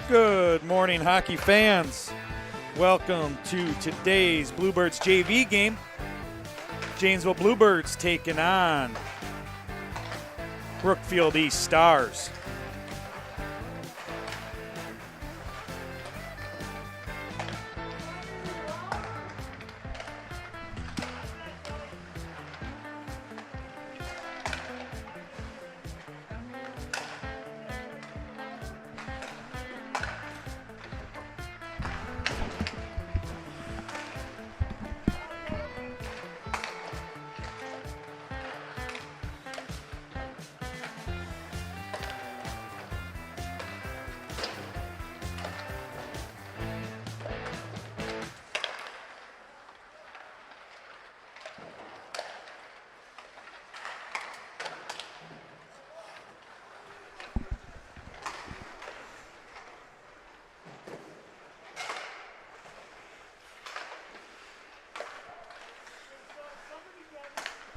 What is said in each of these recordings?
Good morning, hockey fans. Welcome to today's Bluebirds JV game. Janesville Bluebirds taking on Brookfield East Stars.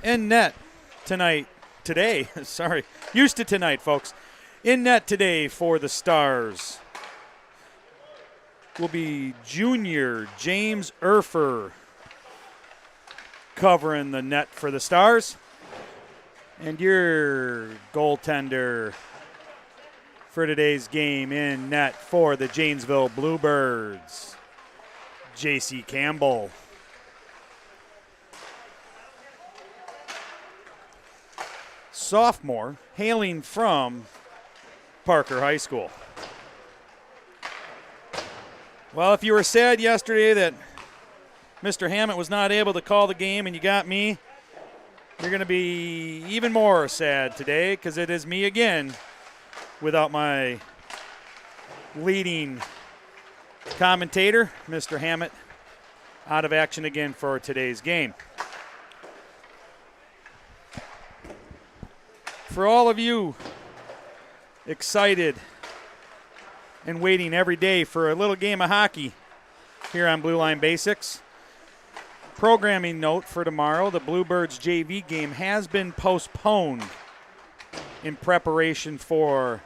In net today, used to tonight, folks. In net today for the Stars will be junior James Erfer covering the net for the Stars. And your goaltender for today's game in net for the Janesville Bluebirds, J.C. Campbell. Sophomore, hailing from Parker High School. Well, if you were sad yesterday that Mr. Hammett was not able to call the game and you got me, you're going to be even more sad today because it is me again without my leading commentator, Mr. Hammett, out of action again for today's game. For all of you excited and waiting every day for a little game of hockey here on Blue Line Basics, programming note for tomorrow, the Bluebirds JV game has been postponed in preparation for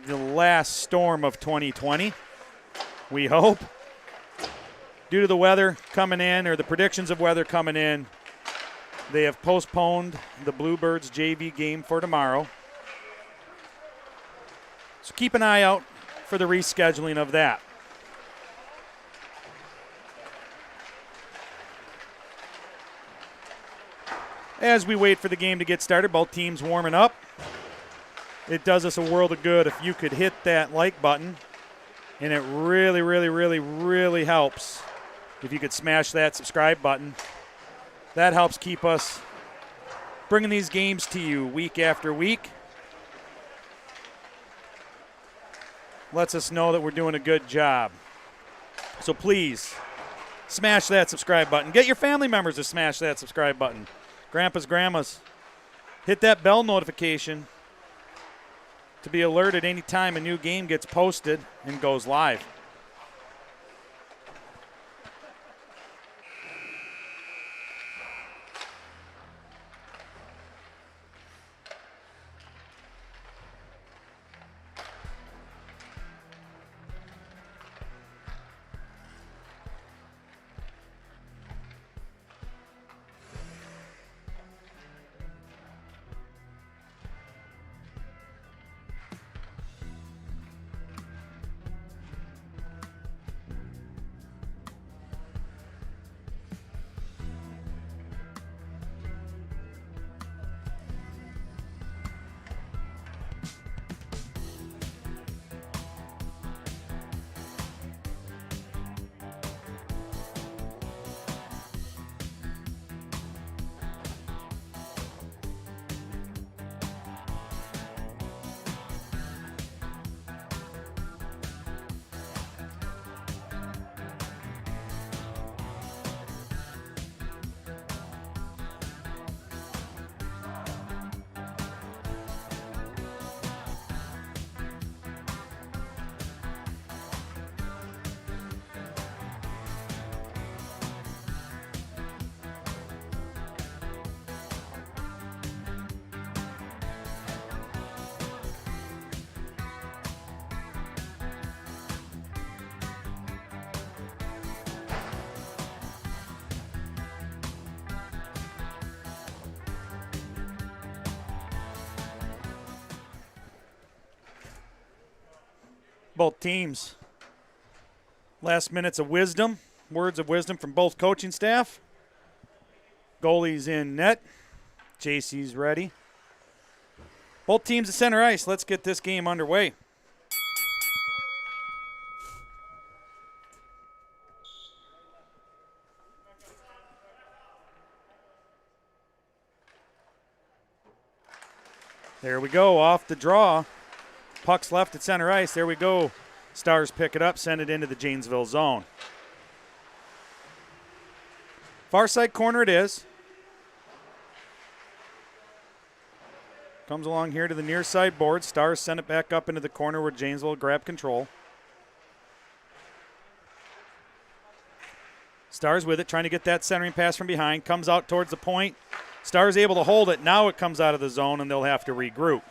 the last storm of 2020, we hope. Due to the weather coming in, or the predictions of weather coming in, they have postponed the Bluebirds JV game for tomorrow. So keep an eye out for the rescheduling of that. As we wait for the game to get started, both teams warming up. It does us a world of good if you could hit that like button, and it really, really, really, really helps if you could smash that subscribe button. That helps keep us bringing these games to you week after week. Lets us know that we're doing a good job. So please, smash that subscribe button. Get your family members to smash that subscribe button. Grandpas, grandmas, hit that bell notification to be alerted anytime a new game gets posted and goes live. Both teams. Last minutes of wisdom, words of wisdom from both coaching staff. Goalie's in net. JC's ready. Both teams at center ice. Let's get this game underway. There we go, off the draw. Puck's left at center ice. There we go. Stars pick it up, send it into the Janesville zone. Far side corner it is. Comes along here to the near side board. Stars send it back up into the corner where Janesville will grab control. Stars with it, trying to get that centering pass from behind. Comes out towards the point. Stars able to hold it. Now it comes out of the zone, and they'll have to regroup.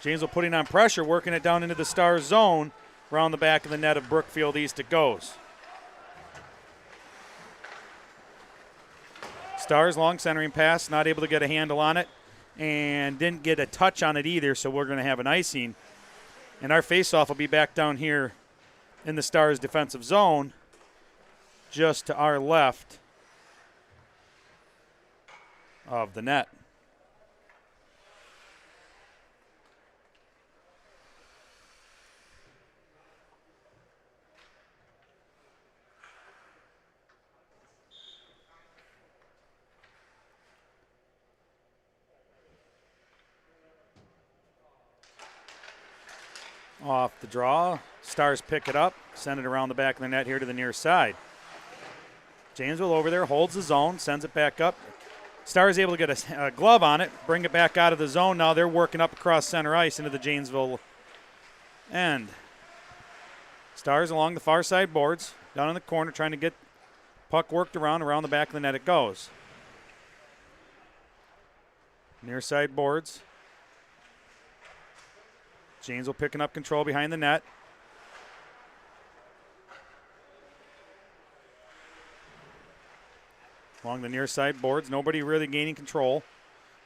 Janesville putting on pressure, working it down into the Stars zone. Around the back of the net of Brookfield East it goes. Stars, long centering pass, not able to get a handle on it, and didn't get a touch on it either, so we're going to have an icing. And our faceoff will be back down here in the Stars' defensive zone, just to our left of the net. Off the draw, Stars pick it up, send it around the back of the net here to the near side. Janesville over there holds the zone, sends it back up. Stars able to get a glove on it, bring it back out of the zone. Now they're working up across center ice into the Janesville end. Stars along the far side boards, down in the corner, trying to get puck worked around the back of the net it goes. Near side boards. Janesville picking up control behind the net. Along the near side boards, nobody really gaining control.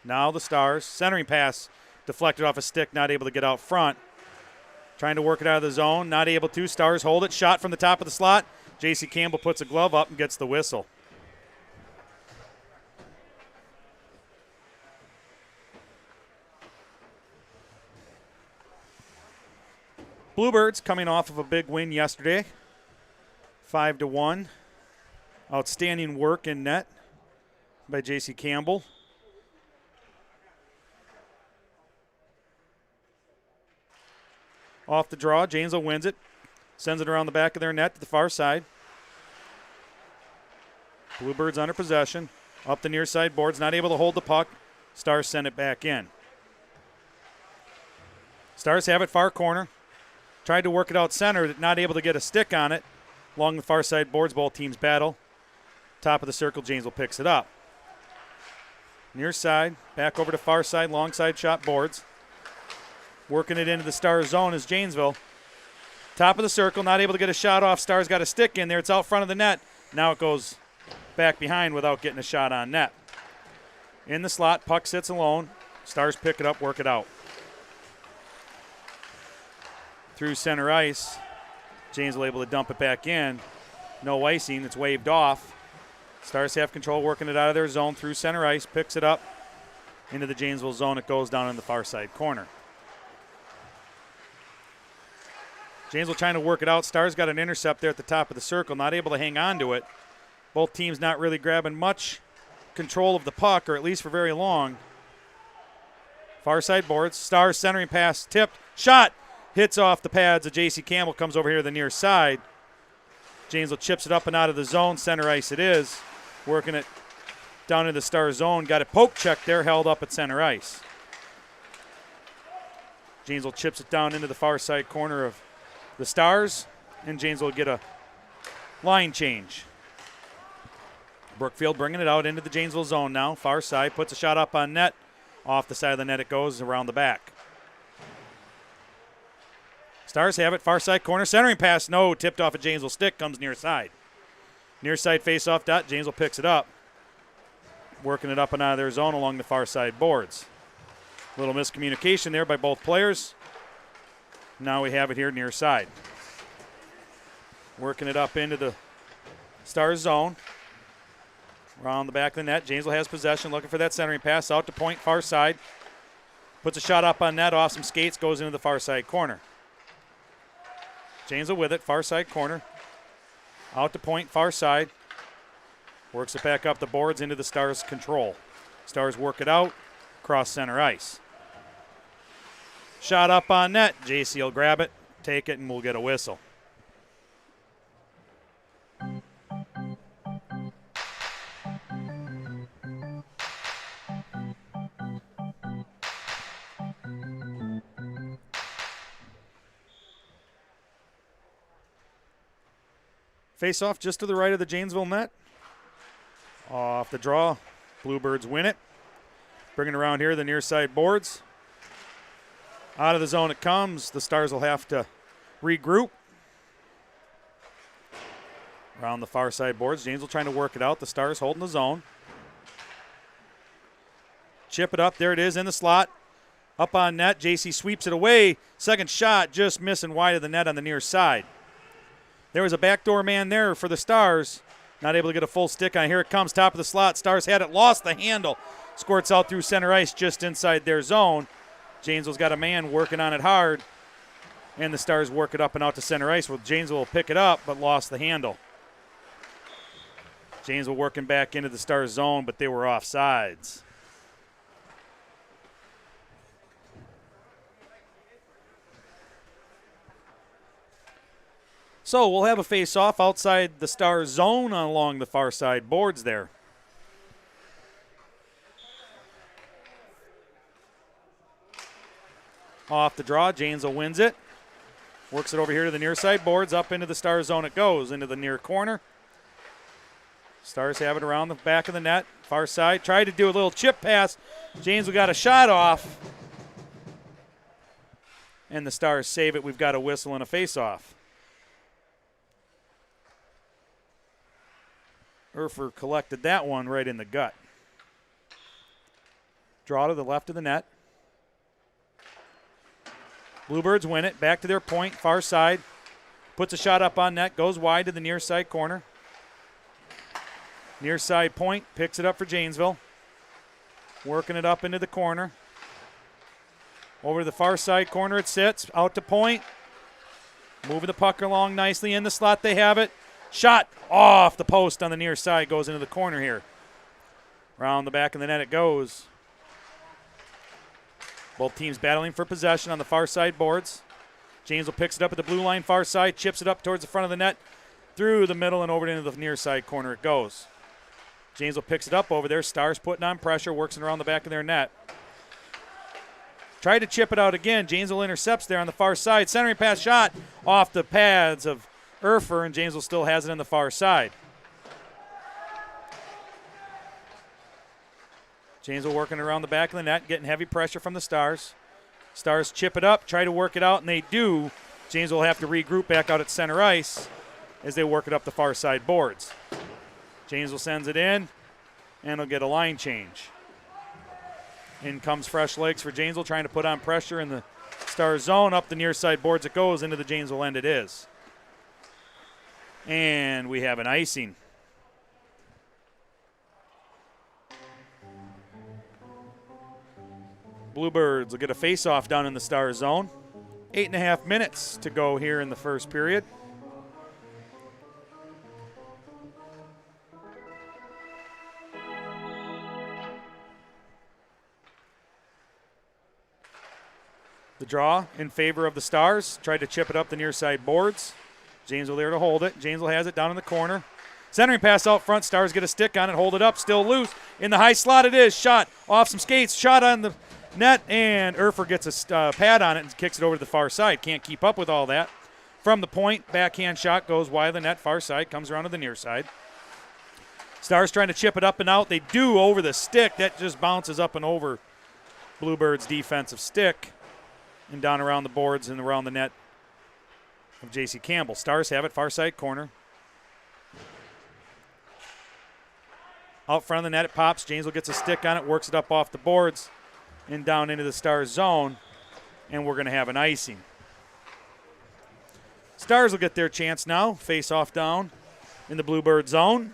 Now the Stars, centering pass deflected off a stick, not able to get out front. Trying to work it out of the zone, not able to. Stars hold it, shot from the top of the slot. J.C. Campbell puts a glove up and gets the whistle. Bluebirds coming off of a big win yesterday, 5-1. Outstanding work in net by J.C. Campbell. Off the draw, Janesville wins it, sends it around the back of their net to the far side. Bluebirds under possession, up the near side boards, not able to hold the puck. Stars send it back in. Stars have it far corner. Tried to work it out center, not able to get a stick on it. Along the far side boards, both teams battle. Top of the circle, Janesville picks it up. Near side, back over to far side, long side shot boards. Working it into the Stars zone is Janesville. Top of the circle, not able to get a shot off. Stars got a stick in there. It's out front of the net. Now it goes back behind without getting a shot on net. In the slot, puck sits alone. Stars pick it up, work it out. Through center ice, Janesville able to dump it back in. No icing, it's waved off. Stars have control, working it out of their zone through center ice, picks it up into the Janesville zone. It goes down in the far side corner. Janesville trying to work it out. Stars got an intercept there at the top of the circle, not able to hang on to it. Both teams not really grabbing much control of the puck, or at least for very long. Far side boards, Stars centering pass, tipped, shot. Hits off the pads of J.C. Campbell, comes over here to the near side. Janesville chips it up and out of the zone. Center ice it is. Working it down in the Star zone. Got a poke check there, held up at center ice. Janesville chips it down into the far side corner of the Stars, and Janesville get a line change. Brookfield bringing it out into the Janesville zone now. Far side, puts a shot up on net. Off the side of the net it goes, around the back. Stars have it, far side corner, centering pass, no, tipped off a Janesville stick, comes near side. Near side face-off dot, Janesville picks it up. Working it up and out of their zone along the far side boards. Little miscommunication there by both players. Now we have it here near side. Working it up into the Stars zone. Around the back of the net. Janesville has possession, looking for that centering pass. Out to point, far side. Puts a shot up on net, off some skates, goes into the far side corner. Janesville with it, far side corner. Out to point, far side. Works it back up the boards into the Stars' control. Stars work it out, cross center ice. Shot up on net. JC will grab it, take it, and we'll get a whistle. Face off just to the right of the Janesville net. Off the draw, Bluebirds win it. Bringing it around here, the near side boards. Out of the zone it comes. The Stars will have to regroup. Around the far side boards, Janesville trying to work it out. The Stars holding the zone. Chip it up, there it is in the slot. Up on net, JC sweeps it away. Second shot just missing wide of the net on the near side. There was a backdoor man there for the Stars. Not able to get a full stick on. Here it comes, top of the slot. Stars had it, lost the handle. Squirts out through center ice just inside their zone. Janesville's got a man working on it hard. And the Stars work it up and out to center ice. Well, Janesville will pick it up, but lost the handle. Janesville working back into the Stars zone, but they were offsides. So we'll have a face-off outside the Stars zone along the far side boards there. Off the draw, Janesville wins it. Works it over here to the near side boards. Up into the Stars zone it goes, into the near corner. Stars have it around the back of the net, far side. Tried to do a little chip pass. Janesville got a shot off. And the Stars save it. We've got a whistle and a face-off. Urfer collected that one right in the gut. Draw to the left of the net. Bluebirds win it. Back to their point, far side. Puts a shot up on net, goes wide to the near side corner. Near side point, picks it up for Janesville. Working it up into the corner. Over to the far side corner it sits, out to point. Moving the puck along nicely in the slot, they have it. Shot off the post on the near side, goes into the corner here. Around the back of the net it goes. Both teams battling for possession on the far side boards. Janesville picks it up at the blue line far side, chips it up towards the front of the net, through the middle and over into the near side corner it goes. Janesville picks it up over there. Stars putting on pressure, works it around the back of their net. Tried to chip it out again. Janesville intercepts there on the far side. Centering pass shot off the pads of Urfer, and Janesville still has it on the far side. Janesville working around the back of the net, getting heavy pressure from the Stars. Stars chip it up, try to work it out, and they do. Janesville will have to regroup back out at center ice as they work it up the far side boards. Janesville sends it in, and they'll get a line change. In comes fresh legs for Janesville, trying to put on pressure in the Stars zone. Up the near side boards it goes, into the Janesville end it is. And we have an icing. Bluebirds will get a face-off down in the Stars zone. 8.5 minutes to go here in the first period. The draw in favor of the Stars. Tried to chip it up the near side boards. Janesville there to hold it. Janesville has it down in the corner. Centering pass out front. Stars get a stick on it, hold it up, still loose. In the high slot it is. Shot off some skates. Shot on the net, and Urfer gets a pad on it and kicks it over to the far side. Can't keep up with all that. From the point, backhand shot goes wide of the net, far side, comes around to the near side. Stars trying to chip it up and out. They do over the stick. That just bounces up and over Bluebirds' defensive stick and down around the boards and around the net of J.C. Campbell. Stars have it, far side corner. Out front of the net, it pops. Janesville gets a stick on it, works it up off the boards and down into the Stars zone, and we're going to have an icing. Stars will get their chance now. Face off down in the Bluebird zone.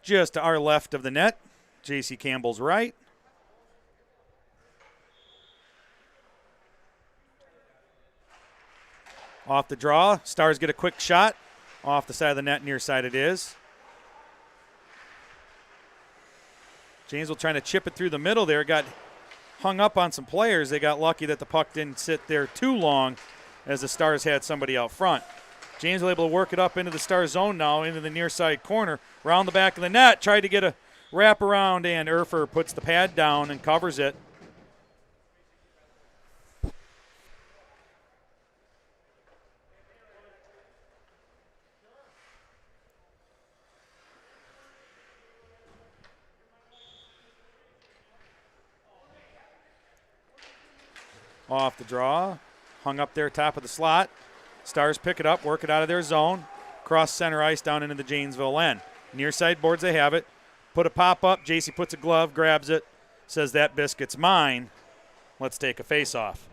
Just to our left of the net, J.C. Campbell's right. Off the draw, Stars get a quick shot. Off the side of the net, near side it is. Janesville trying to chip it through the middle there. Got hung up on some players. They got lucky that the puck didn't sit there too long as the Stars had somebody out front. Janesville able to work it up into the Stars zone now, into the near side corner. Around the back of the net, tried to get a wrap around, and Erfer puts the pad down and covers it. Off the draw, hung up there top of the slot. Stars pick it up, work it out of their zone. Cross center ice down into the Janesville end. Near side boards, they have it. Put a pop up, JC puts a glove, grabs it, says that biscuit's mine. Let's take a face off.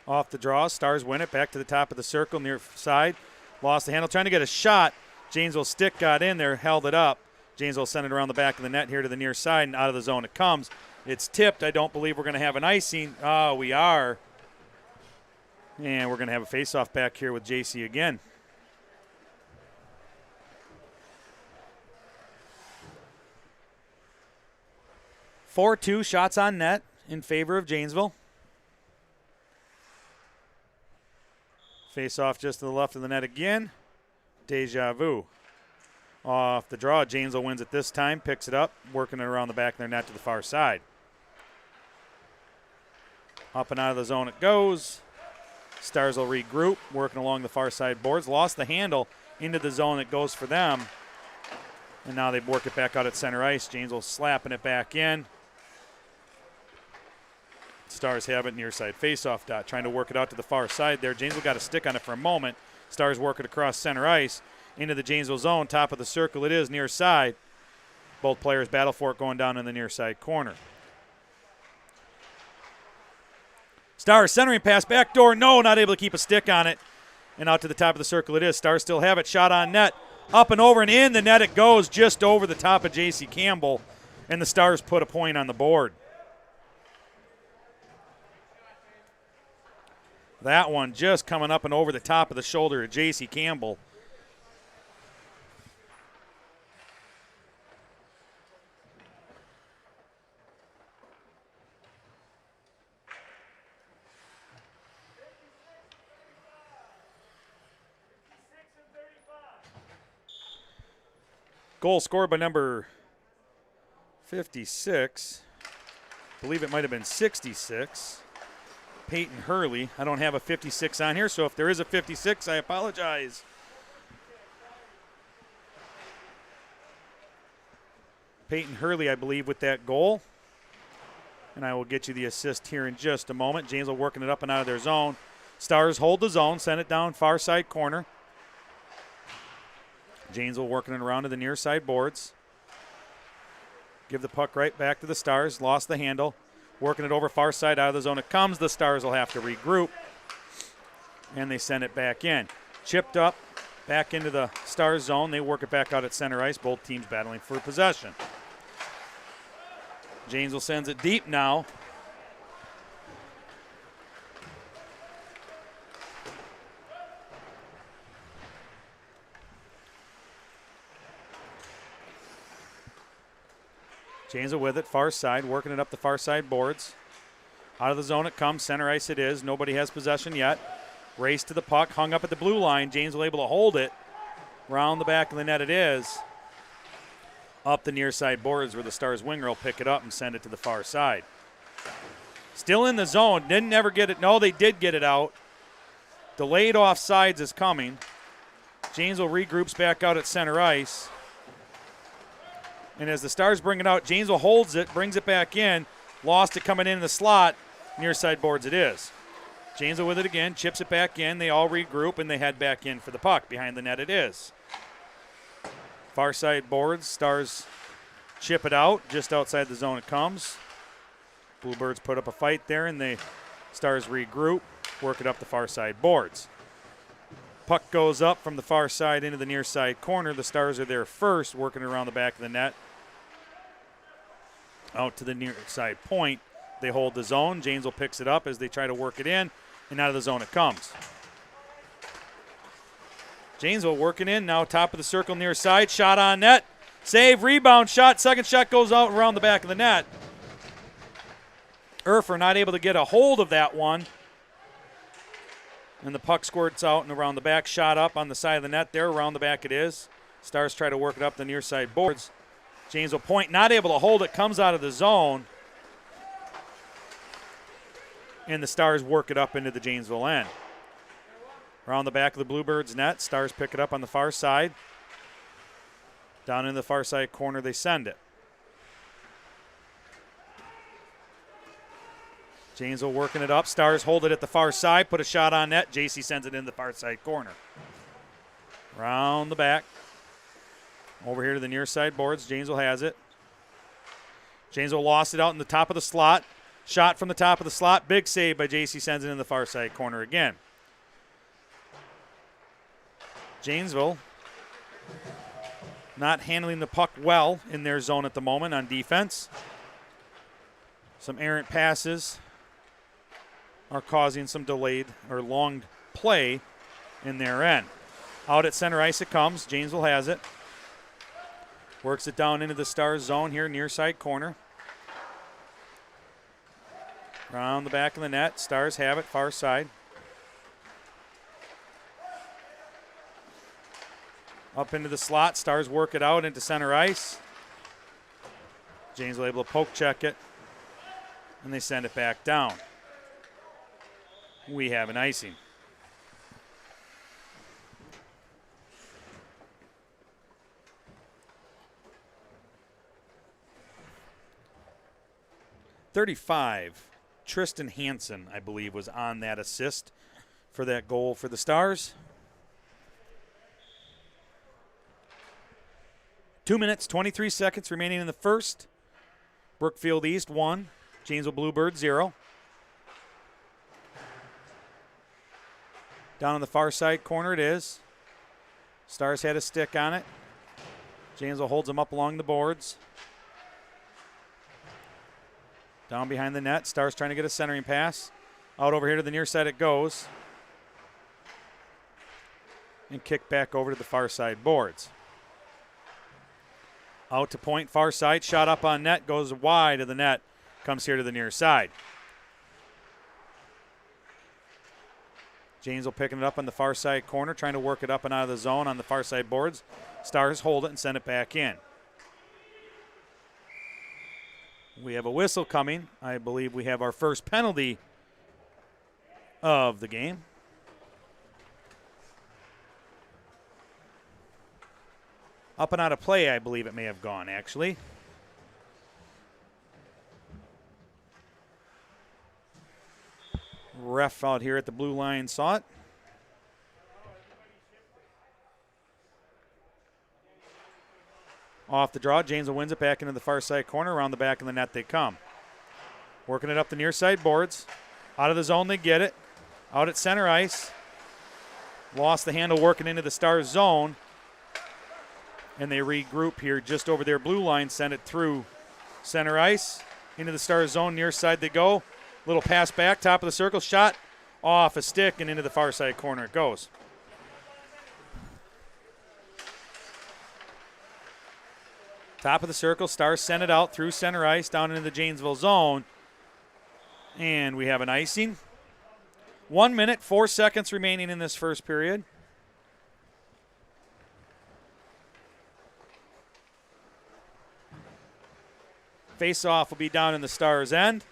Off the draw, Stars win it, back to the top of the circle, near side. Lost the handle, trying to get a shot. Janesville's stick got in there, held it up. Janesville sent it around the back of the net here to the near side, and out of the zone it comes. It's tipped. I don't believe we're going to have an icing. Oh, we are. And we're going to have a face-off back here with JC again. Four-2 shots on net in favor of Janesville. Face off just to the left of the net again. Deja vu. Off the draw, Janesville wins it this time, picks it up, working it around the back of their net to the far side. Up and out of the zone it goes. Stars will regroup, working along the far side boards. Lost the handle into the zone it goes for them. And now they work it back out at center ice. Janesville slapping it back in. Stars have it near side face-off dot, trying to work it out to the far side there. Janesville got a stick on it for a moment. Stars work it across center ice into the Janesville zone. Top of the circle it is, near side. Both players battle for it going down in the near side corner. Stars centering pass, back door, no, not able to keep a stick on it. And out to the top of the circle it is. Stars still have it, shot on net. Up and over and in the net it goes, just over the top of J.C. Campbell. And the Stars put a point on the board. That one just coming up and over the top of the shoulder of J.C. Campbell. Goal scored by number 56. I believe it might have been 66. Peyton Hurley. I don't have a 56 on here, so if there is a 56, I apologize. Peyton Hurley, I believe, with that goal. And I will get you the assist here in just a moment. Janesville working it up and out of their zone. Stars hold the zone, send it down far side corner. Janesville working it around to the near side boards. Give the puck right back to the Stars. Lost the handle. Working it over far side, out of the zone it comes. The Stars will have to regroup. And they send it back in. Chipped up, back into the Stars zone. They work it back out at center ice. Both teams battling for possession. Janesville sends it deep now. Janesville with it, far side, working it up the far side boards. Out of the zone it comes, center ice it is. Nobody has possession yet. Race to the puck, hung up at the blue line. Janesville able to hold it. Round the back of the net it is. Up the near side boards where the Stars winger will pick it up and send it to the far side. Still in the zone, didn't ever get it. No, they did get it out. Delayed offsides is coming. Janesville regroups back out at center ice. And as the Stars bring it out, Janesville holds it, brings it back in, lost it coming in the slot, near side boards it is. Janesville with it again, chips it back in, they all regroup, and they head back in for the puck. Behind the net it is. Far side boards, Stars chip it out, just outside the zone it comes. Bluebirds put up a fight there, and the Stars regroup, work it up the far side boards. Puck goes up from the far side into the near side corner. The Stars are there first, working around the back of the net. Out to the near side point. They hold the zone. Janesville picks it up as they try to work it in, and out of the zone it comes. Janesville working in, now top of the circle near side. Shot on net. Save, rebound, shot. Second shot goes out around the back of the net. Erfer not able to get a hold of that one. And the puck squirts out and around the back. Shot up on the side of the net there. Around the back it is. Stars try to work it up the near side boards. Janesville point not able to hold it. Comes out of the zone. And the Stars work it up into the Janesville end. Around the back of the Bluebirds net. Stars pick it up on the far side. Down in the far side corner they send it. Janesville working it up. Stars hold it at the far side. Put a shot on net. JC sends it in the far side corner. Around the back. Over here to the near side boards. Janesville has it. Janesville lost it out in the top of the slot. Shot from the top of the slot. Big save by JC sends it in the far side corner again. Janesville not handling the puck well in their zone at the moment on defense. Some errant passes are causing some delayed or long play in their end. Out at center ice it comes. Janesville has it. Works it down into the Stars zone here, near side corner. Around the back of the net. Stars have it, far side. Up into the slot. Stars work it out into center ice. Janesville able to poke check it. And they send it back down. We have an icing. .35, Tristan Hansen, I believe, was on that assist for that goal for the Stars. 2 minutes, 23 seconds remaining in the first. Brookfield East 1, Janesville Bluebirds 0. Down on the far side corner it is. Stars had a stick on it. Janesville holds them up along the boards. Down behind the net. Stars trying to get a centering pass. Out over here to the near side it goes. And kick back over to the far side boards. Out to point, far side. Shot up on net. Goes wide of the net. Comes here to the near side. Janesville picking it up on the far side corner. Trying to work it up and out of the zone on the far side boards. Stars hold it and send it back in. We have a whistle coming. I believe we have our first penalty of the game. Up and out of play, I believe it may have gone, actually. Ref out here at the blue line saw it. Off the draw, Janesville wins it back into the far side corner. Around the back of the net they come. Working it up the near side boards. Out of the zone they get it. Out at center ice. Lost the handle working into the Stars zone. And they regroup here just over their blue line. Send it through center ice. Into the Stars zone. Near side they go. Little pass back. Top of the circle. Shot off a stick and into the far side corner it goes. Top of the circle, Stars send it out through center ice down into the Janesville zone. And we have an icing. 1 minute, 4 seconds remaining in this first period. Face-off will be down in the Stars' end,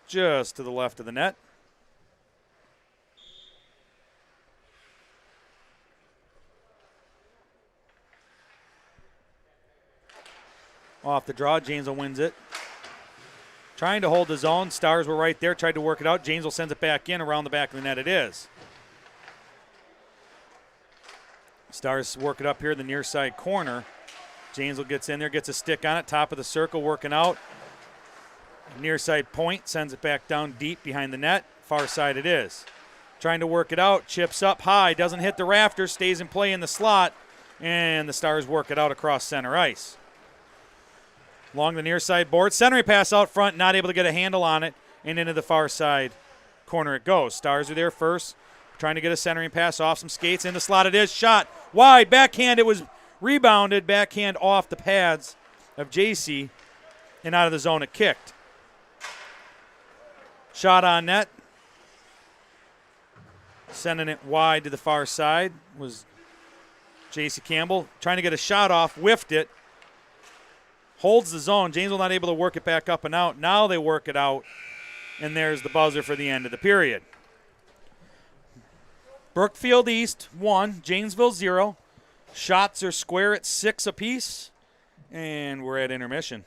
just to the left of the net. Off the draw, Janesville wins it. Trying to hold the zone. Stars were right there, tried to work it out. Janesville sends it back in, around the back of the net it is. Stars work it up here in the near side corner. Janesville gets in there, gets a stick on it, top of the circle, working out. Near side point, sends it back down deep behind the net. Far side it is. Trying to work it out, chips up high, doesn't hit the rafters, stays in play in the slot, and the Stars work it out across center ice. Along the near side board, centering pass out front, not able to get a handle on it, and into the far side corner it goes. Stars are there first, trying to get a centering pass off some skates. In the slot it is, shot wide, backhand, it was rebounded, backhand off the pads of JC, and out of the zone it kicked. Shot on net, sending it wide to the far side was JC Campbell, trying to get a shot off, whiffed it, holds the zone. Janesville not able to work it back up and out. Now they work it out, and there's the buzzer for the end of the period. Brookfield East 1, Janesville 0. Shots are square at 6 apiece, and we're at intermission.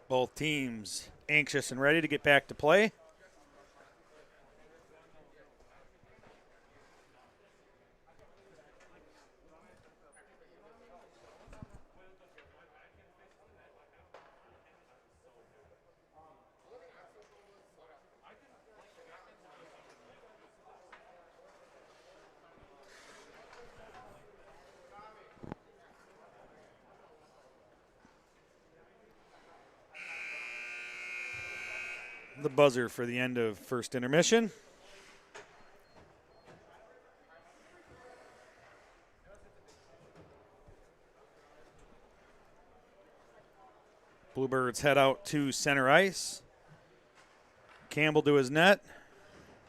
Both teams anxious and ready to get back to play. The buzzer for the end of first intermission. Bluebirds head out to center ice. Campbell to his net.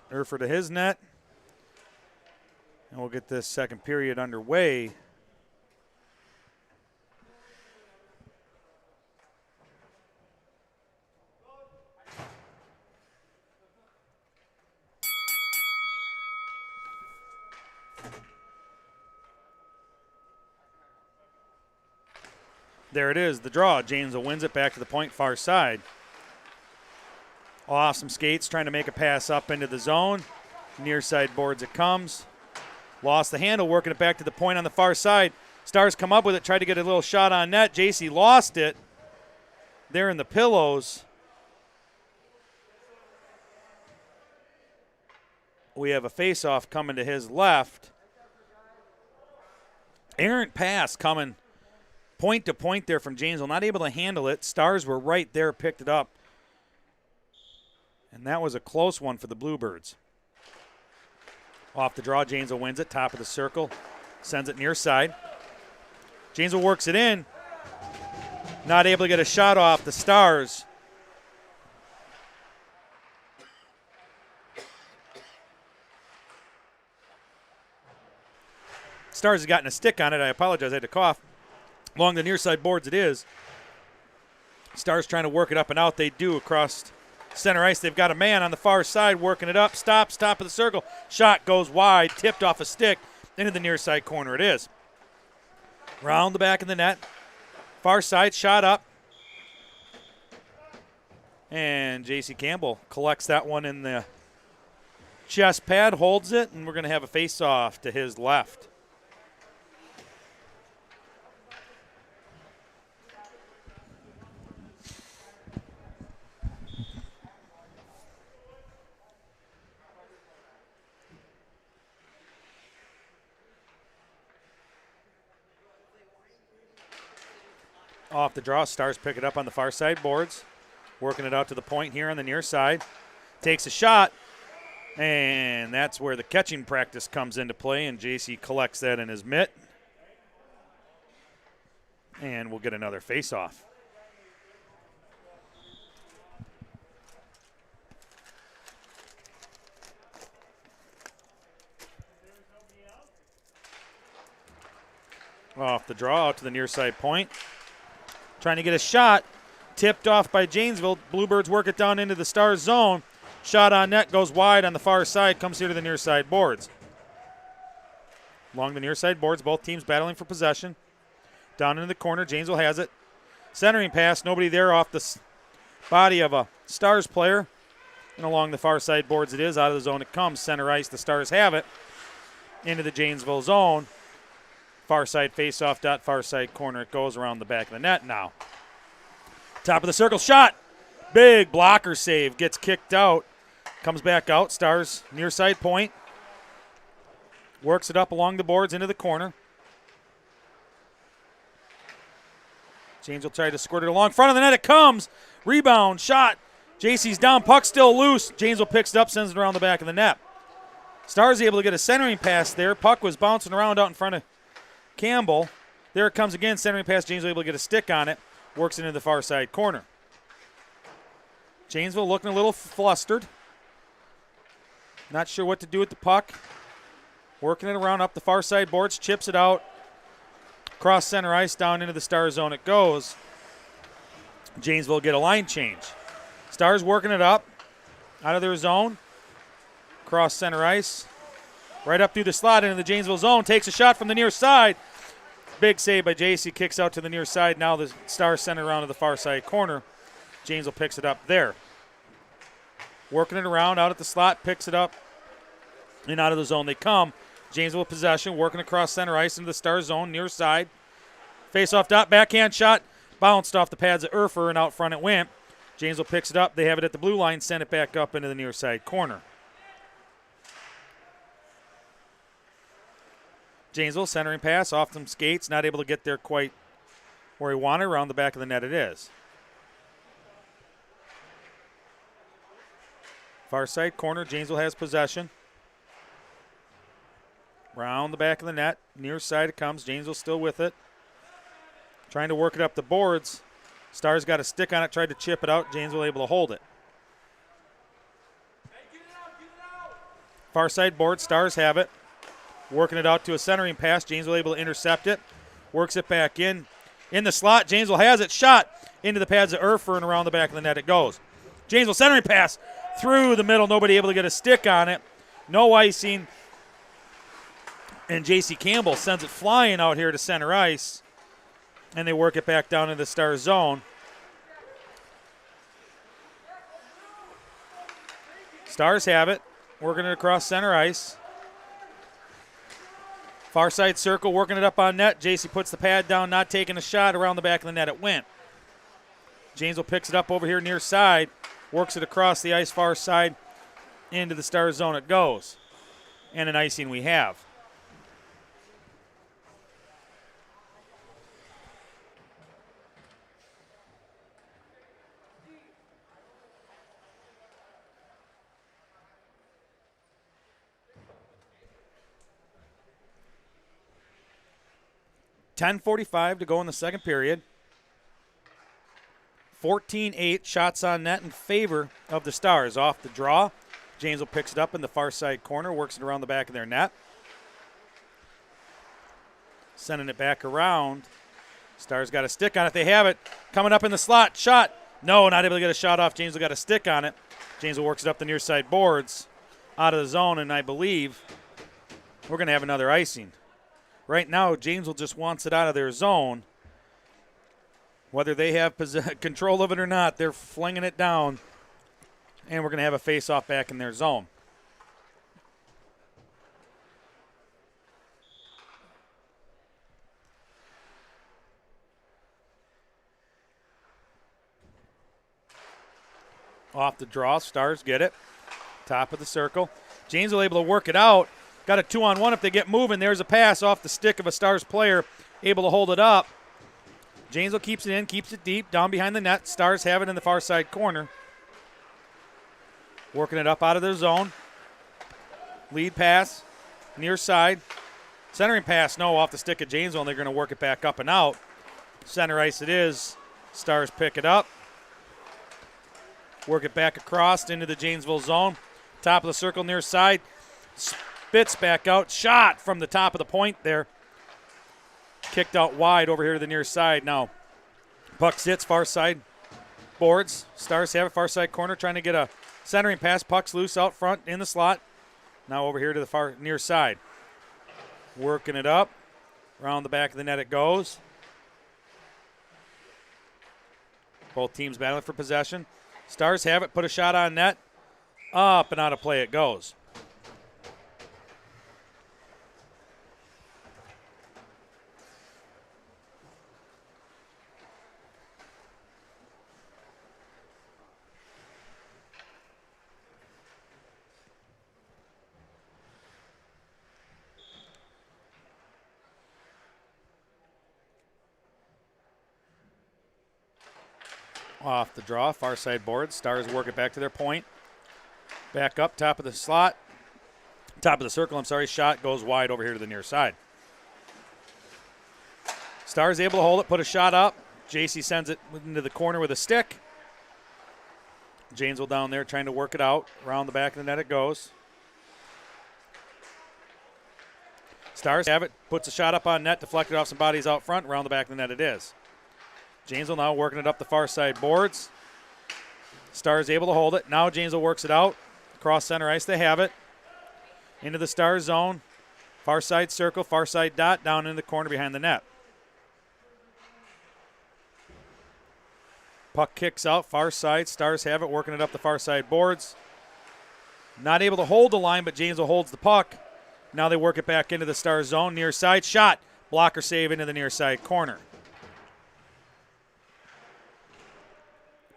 Urfer to his net. And we'll get this second period underway. There it is, the draw. Janesville wins it back to the point, far side. Off some skates, trying to make a pass up into the zone. Near side boards it comes. Lost the handle, working it back to the point on the far side. Stars come up with it, tried to get a little shot on net. JC lost it. There in the pillows. We have a face-off coming to his left. Errant pass coming point to point there from Janesville. Not able to handle it. Stars were right there, picked it up. And that was a close one for the Bluebirds. Off the draw, Janesville wins it. Top of the circle. Sends it near side. Janesville works it in. Not able to get a shot off the Stars. Stars has gotten a stick on it. I apologize. I had to cough. Along the near side boards it is. Stars trying to work it up and out. They do across center ice. They've got a man on the far side working it up. Top of the circle. Shot goes wide. Tipped off a stick. Into the near side corner it is. Round the back of the net. Far side. Shot up. And J.C. Campbell collects that one in the chest pad. Holds it. And we're going to have a face-off to his left. Off the draw, Stars pick it up on the far side boards. Working it out to the point here on the near side. Takes a shot, and that's where the catching practice comes into play, and JC collects that in his mitt. And we'll get another face-off. Off the draw, out to the near side point. Trying to get a shot. Tipped off by Janesville. Bluebirds work it down into the Stars zone. Shot on net, goes wide on the far side, comes here to the near side boards. Along the near side boards, both teams battling for possession. Down into the corner, Janesville has it. Centering pass, nobody there off the body of a Stars player. And along the far side boards it is, out of the zone it comes. Center ice, the Stars have it. Into the Janesville zone. Far side face-off, far side corner. It goes around the back of the net now. Top of the circle, shot. Big blocker save. Gets kicked out. Comes back out. Stars near side point. Works it up along the boards into the corner. James will try to squirt it along. Front of the net it comes. Rebound, shot. JC's down. Puck still loose. Janesville picks it up, sends it around the back of the net. Stars able to get a centering pass there. Puck was bouncing around out in front of Campbell. There it comes again. Centering pass. Janesville able to get a stick on it. Works it into the far side corner. Janesville looking a little flustered. Not sure what to do with the puck. Working it around up the far side boards. Chips it out. Cross center ice down into the Star zone it goes. Janesville get a line change. Stars working it up. Out of their zone. Cross center ice. Right up through the slot into the Janesville zone. Takes a shot from the near side. Big save by JC. Kicks out to the near side. Now the Stars send it around to the far side corner. Janesville picks it up there. Working it around out at the slot. Picks it up. And out of the zone they come. Janesville possession. Working across center ice into the Star zone. Near side. Face-off dot. Backhand shot. Bounced off the pads of Erfer and out front it went. Janesville picks it up. They have it at the blue line. Send it back up into the near side corner. Janesville centering pass off some skates. Not able to get there quite where he wanted. Around the back of the net it is. Far side corner. Janesville has possession. Round the back of the net. Near side it comes. Janesville still with it. Trying to work it up the boards. Stars got a stick on it. Tried to chip it out. Janesville able to hold it. Far side board. Stars have it. Working it out to a centering pass. Janesville able to intercept it. Works it back in. In the slot. Janesville has it. Shot into the pads of Erfer and around the back of the net it goes. Janesville centering pass through the middle. Nobody able to get a stick on it. No icing. And J.C. Campbell sends it flying out here to center ice. And they work it back down into the Star zone. Stars have it. Working it across center ice. Far side circle, working it up on net. JC puts the pad down, not taking a shot. Around the back of the net it went. Janesville picks it up over here near side. Works it across the ice far side into the Star zone it goes. And an icing we have. .10:45 to go in the second period. 14-8 shots on net in favor of the Stars. Off the draw. Janesville picks it up in the far side corner, works it around the back of their net. Sending it back around. Stars got a stick on it. They have it. Coming up in the slot. Shot. No, not able to get a shot off. Janesville got a stick on it. Janesville works it up the near side boards. Out of the zone, and I believe we're going to have another icing. Right now, Janesville just wants it out of their zone. Whether they have control of it or not, they're flinging it down. And we're going to have a face-off back in their zone. Off the draw, Stars get it. Top of the circle. Janesville able to work it out. Got a 2-on-1 if they get moving. There's a pass off the stick of a Stars player. Able to hold it up. Janesville keeps it in, keeps it deep, down behind the net. Stars have it in the far side corner. Working it up out of their zone. Lead pass, near side. Centering pass, no, off the stick of Janesville, and they're going to work it back up and out. Center ice it is. Stars pick it up. Work it back across into the Janesville zone. Top of the circle, near side. Spits back out. Shot from the top of the point there. Kicked out wide over here to the near side. Now, puck sits far side boards. Stars have it far side corner, trying to get a centering pass. Puck's loose out front in the slot. Now over here to the far near side. Working it up. Around the back of the net it goes. Both teams battling for possession. Stars have it, put a shot on net. Up and out of play it goes. Off the draw, far side board. Stars work it back to their point. Back up, top of the slot. Top of the circle, I'm sorry. Shot goes wide over here to the near side. Stars able to hold it, put a shot up. JC sends it into the corner with a stick. Janesville down there trying to work it out. Around the back of the net it goes. Stars have it, puts a shot up on net, deflected off some bodies out front. Around the back of the net it is. Janesville now working it up the far side boards. Stars able to hold it. Now Janesville works it out. Across center ice they have it. Into the Stars zone. Far side circle, far side dot, down in the corner behind the net. Puck kicks out, far side. Stars have it, working it up the far side boards. Not able to hold the line, but Janesville holds the puck. Now they work it back into the Stars zone. Near side shot. Blocker save into the near side corner.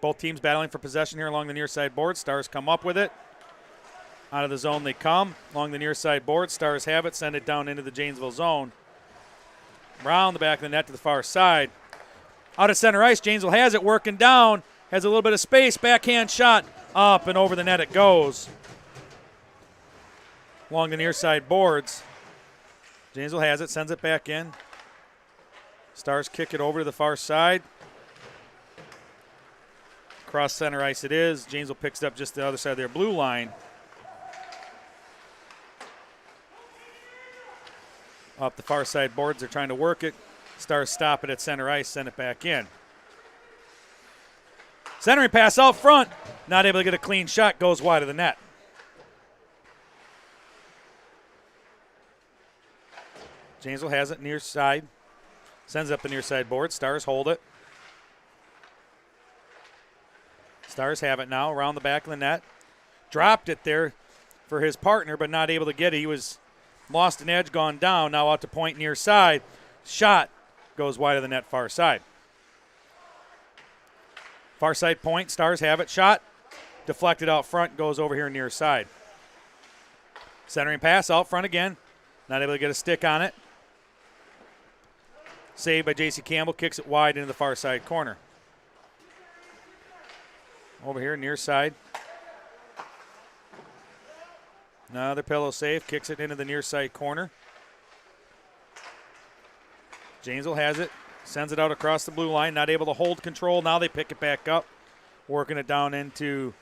Both teams battling for possession here along the near side board. Stars come up with it. Out of the zone they come. Along the near side board. Stars have it. Send it down into the Janesville zone. Round the back of the net to the far side. Out of center ice. Janesville has it. Working down. Has a little bit of space. Backhand shot. Up and over the net it goes. Along the near side boards. Janesville has it. Sends it back in. Stars kick it over to the far side. Cross center ice it is. Janesville picks it up just the other side of their blue line. Up the far side boards, they're trying to work it. Stars stop it at center ice, send it back in. Centering pass out front. Not able to get a clean shot, goes wide of the net. Janesville has it near side. Sends it up the near side board. Stars hold it. Stars have it now around the back of the net. Dropped it there for his partner, but not able to get it. He was lost an edge, gone down. Now out to point near side. Shot goes wide of the net far side. Far side point. Stars have it. Shot deflected out front. Goes over here near side. Centering pass out front again. Not able to get a stick on it. Saved by J.C. Campbell. Kicks it wide into the far side corner. Over here, near side. Another pillow save. Kicks it into the near side corner. Janesville has it. Sends it out across the blue line. Not able to hold control. Now they pick it back up. Working it down into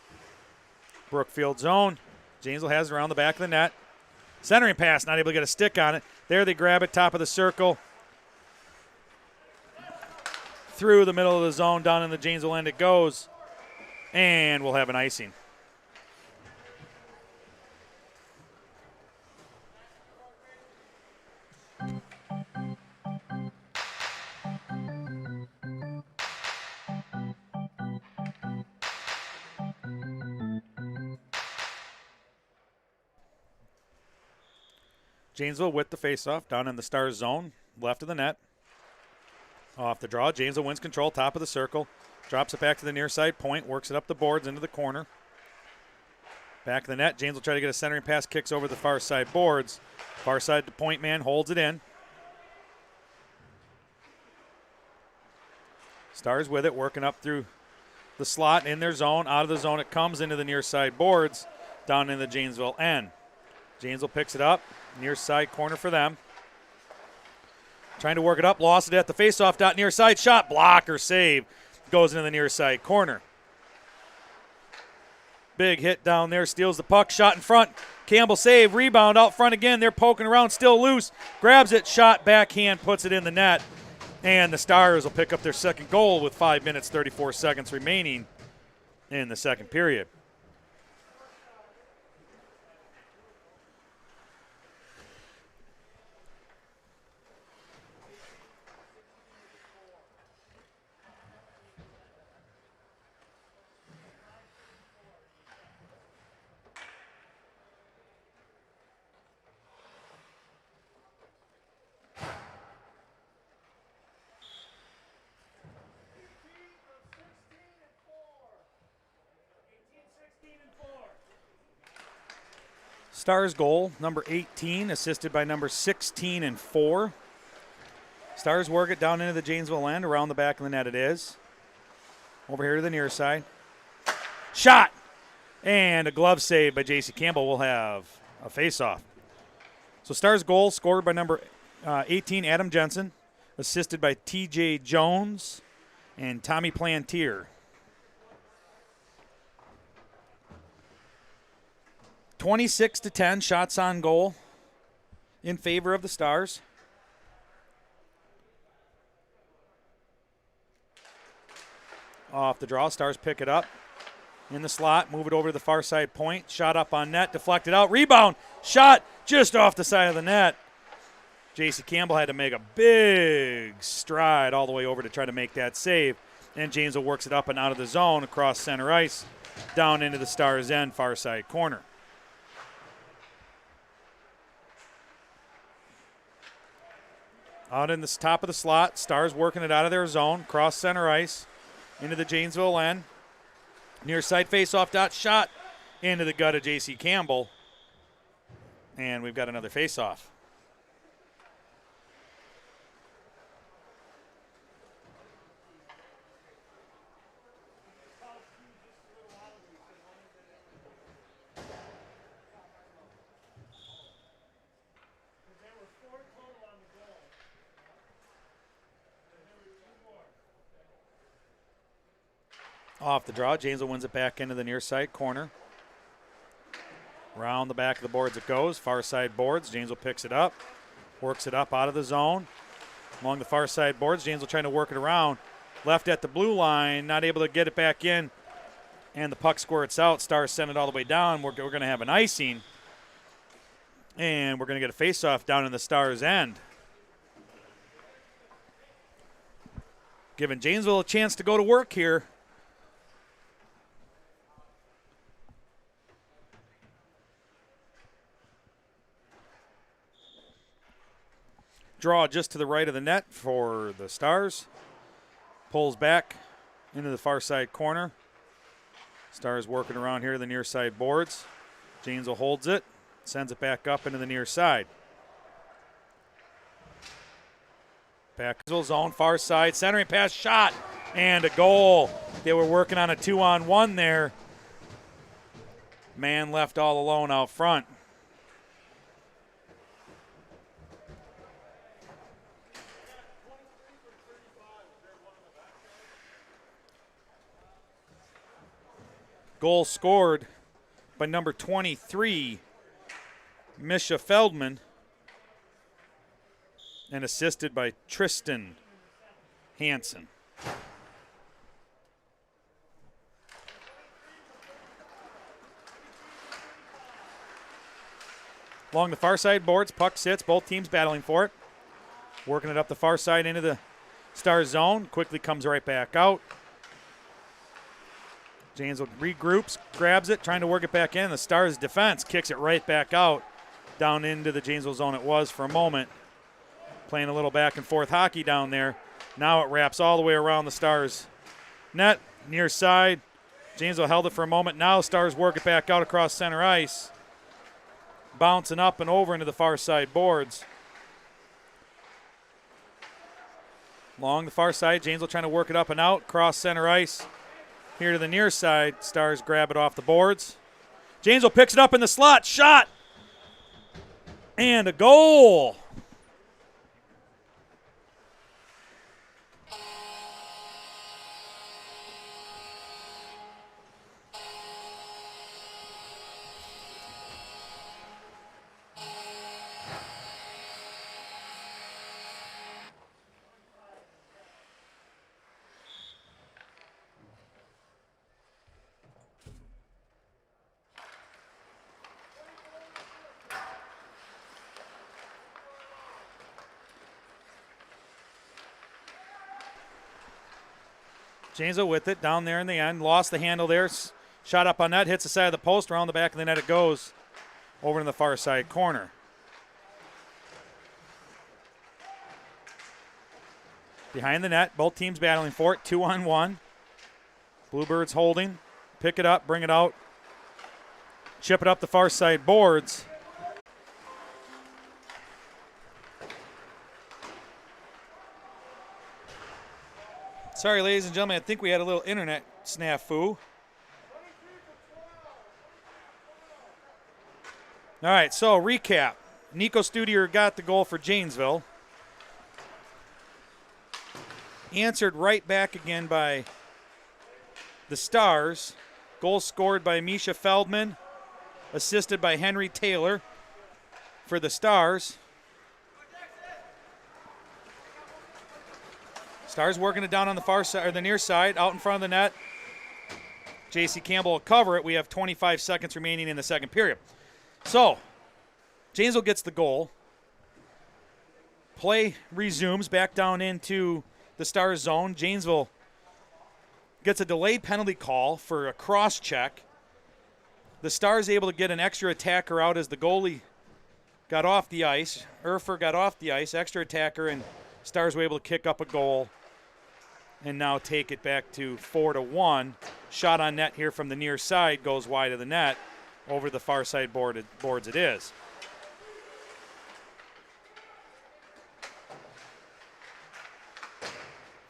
Brookfield zone. Janesville has it around the back of the net. Centering pass. Not able to get a stick on it. There they grab it. Top of the circle. through the middle of the zone, down in the Janesville end it goes, and we'll have an icing. Janesville with the faceoff down in the Stars zone, left of the net. Off the draw, Janesville wins control, top of the circle. Drops it back to the near side point, works it up the boards into the corner. Back of the net, Janesville try to get a centering pass, kicks over the far side boards. Far side, the point man holds it in. Stars with it, working up through the slot in their zone. Out of the zone, it comes into the near side boards, down in the Janesville end. Janesville picks it up, near side corner for them. Trying to work it up, lost it at the faceoff dot, near side shot, blocker save, goes into the near side corner. Big hit down there, steals the puck, shot in front. Campbell save, rebound out front again. They're poking around, still loose. Grabs it, shot, backhand, puts it in the net. And the Stars will pick up their second goal with 5 minutes, 34 seconds remaining in the second period. Stars goal, number 18, assisted by number 16 and 4. Stars work it down into the Janesville end, around the back of the net it is. Over here to the near side. Shot! And a glove save by J.C. Campbell will have a face-off. So Stars goal scored by number 18, Adam Jensen, assisted by T.J. Jones and Tommy Plantier. 26-10 shots on goal in favor of the Stars. Off the draw, Stars pick it up in the slot, move it over to the far side point. Shot up on net, deflected out, rebound, shot just off the side of the net. J.C. Campbell had to make a big stride all the way over to try to make that save. And Janesville works it up and out of the zone across center ice, down into the Stars' end, far side corner. Out in the top of the slot, Stars working it out of their zone, cross center ice, into the Janesville end. Near side face-off dot, shot into the gut of J.C. Campbell. And we've got another face-off. Off the draw, Janesville wins it back into the near side corner. Around the back of the boards it goes, far side boards. Janesville picks it up, works it up out of the zone. Along the far side boards, Janesville trying to work it around. Left at the blue line, not able to get it back in. And the puck squirts out. Stars send it all the way down. We're going to have an icing. And we're going to get a face-off down in the Stars' end. Giving Janesville a chance to go to work here. Draw just to the right of the net for the Stars. Pulls back into the far side corner. Stars working around here to the near side boards. Janesville holds it, sends it back up into the near side. Back to zone, far side, centering pass, shot, and a goal. They were working on a 2-on-1 there. Man left all alone out front. Goal scored by number 23, Misha Feldman, and assisted by Tristan Hansen. Along the far side boards, puck sits, both teams battling for it. Working it up the far side into the Stars zone. Quickly comes right back out. Janesville regroups, grabs it, trying to work it back in. The Stars defense kicks it right back out. Down into the Janesville zone it was for a moment. Playing a little back and forth hockey down there. Now it wraps all the way around the Stars net, near side. Janesville held it for a moment. Now Stars work it back out across center ice. Bouncing up and over into the far side boards. Along the far side, Janesville trying to work it up and out, cross center ice. Here to the near side, Stars grab it off the boards. Janesville picks it up in the slot, shot, and a goal. Janesville with it down there in the end. Lost the handle there. Shot up on net. Hits the side of the post. Around the back of the net it goes. Over in the far side corner. Behind the net. Both teams battling for it. 2-on-1. Bluebirds holding. Pick it up. Bring it out. Chip it up the far side boards. Sorry, ladies and gentlemen, I think we had a little internet snafu. All right, so recap. Nico Studier got the goal for Janesville. Answered right back again by the Stars. Goal scored by Misha Feldman, assisted by Henry Taylor for the Stars. Stars working it down on the far side, or the near side, out in front of the net. J.C. Campbell will cover it. We have 25 seconds remaining in the second period. So, Janesville gets the goal. Play resumes back down into the Stars zone. Janesville gets a delayed penalty call for a cross check. The Stars able to get an extra attacker out as the goalie got off the ice. Erfer got off the ice, extra attacker, and Stars were able to kick up a goal and now take it back to 4-1. Shot on net here from the near side goes wide of the net. Over the far side boards it is.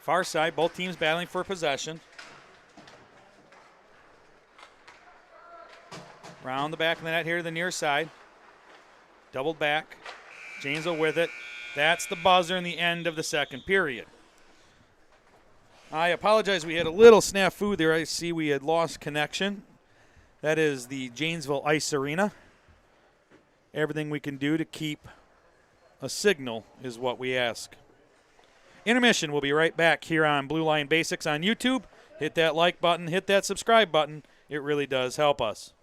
Far side, both teams battling for possession. Round the back of the net here to the near side. Doubled back. Janesville with it. That's the buzzer in the end of the second period. I apologize, we had a little snafu there. I see we had lost connection. That is the Janesville Ice Arena. Everything we can do to keep a signal is what we ask. Intermission. We'll be right back here on Blue Line Basics on YouTube. Hit that like button, hit that subscribe button. It really does help us.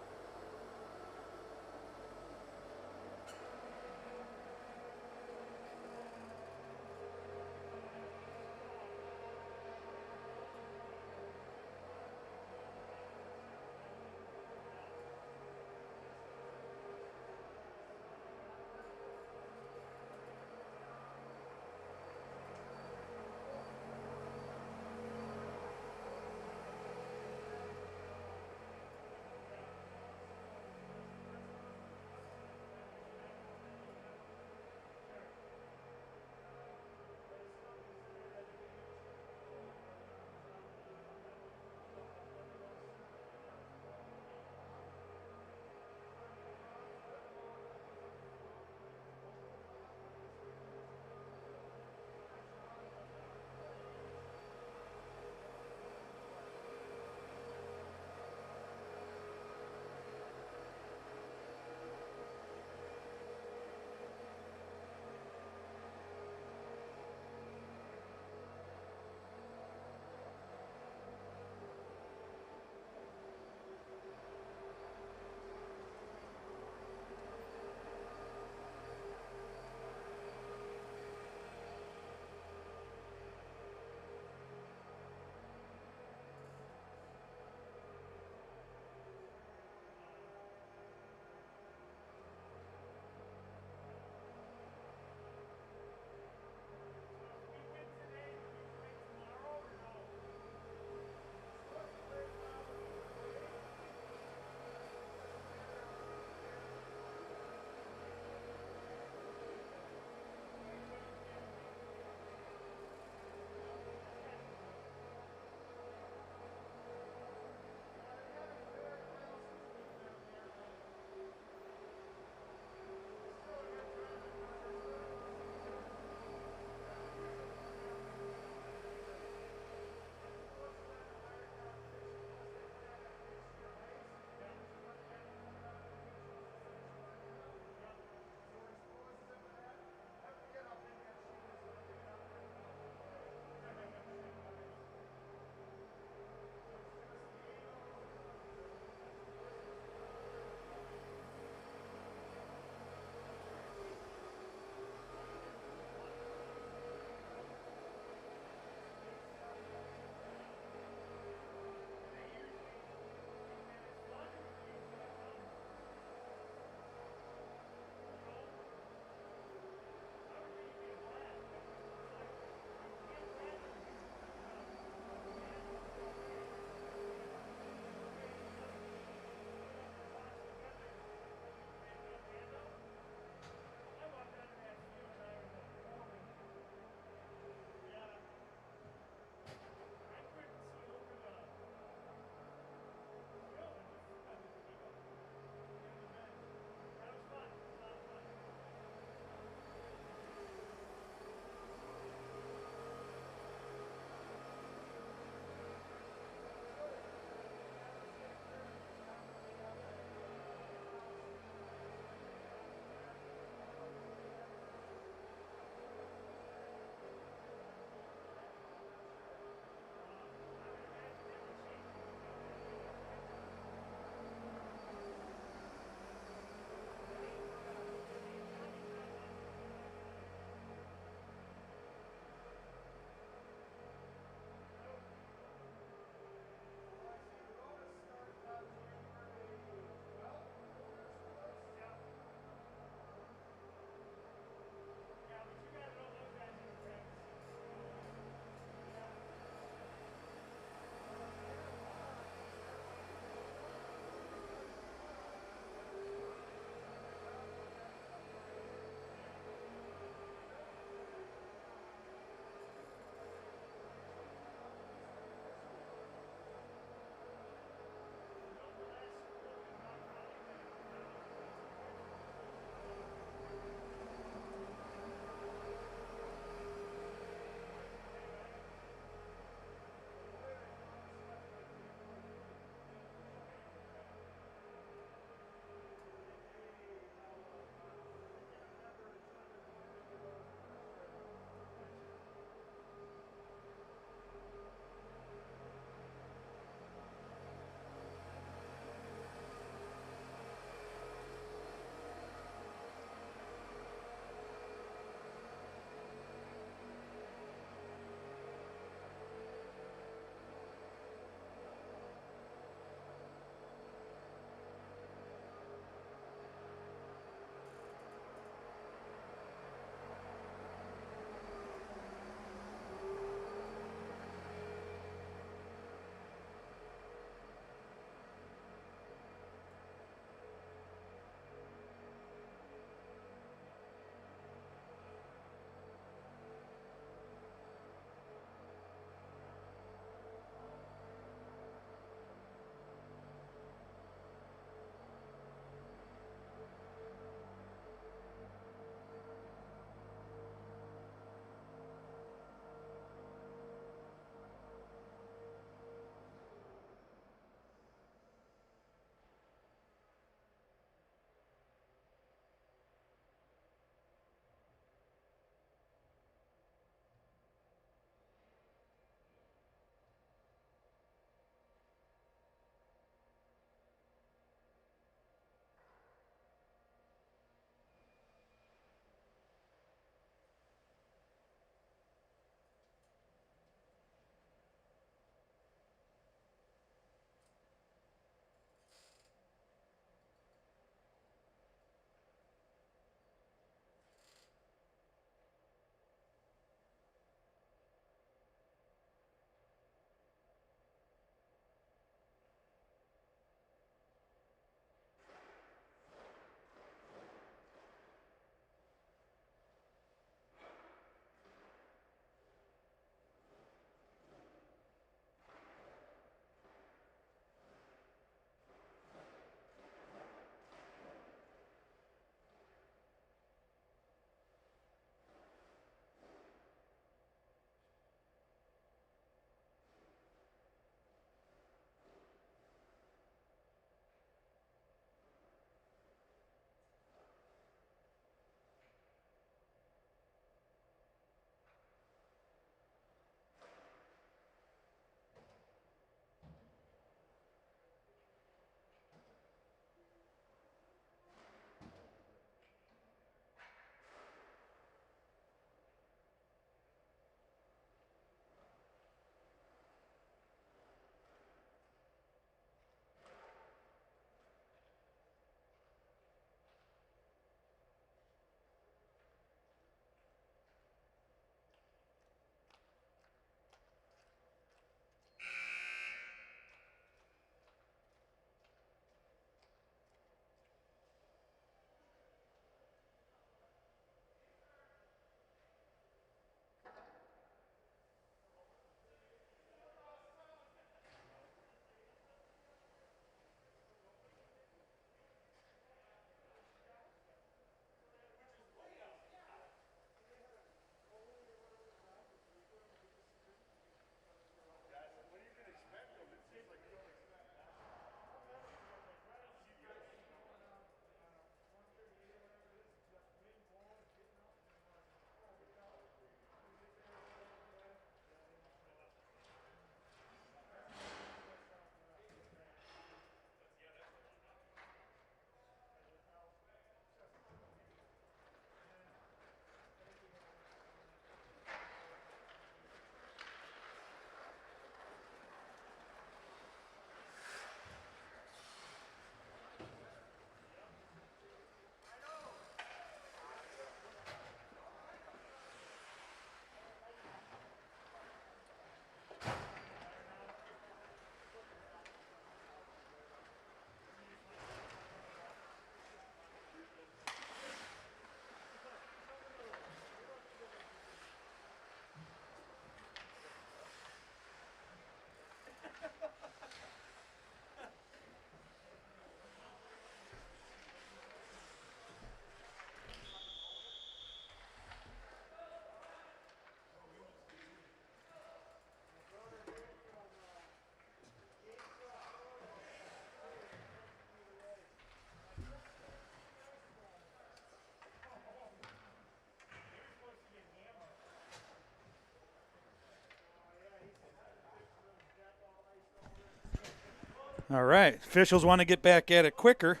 All right, officials want to get back at it quicker,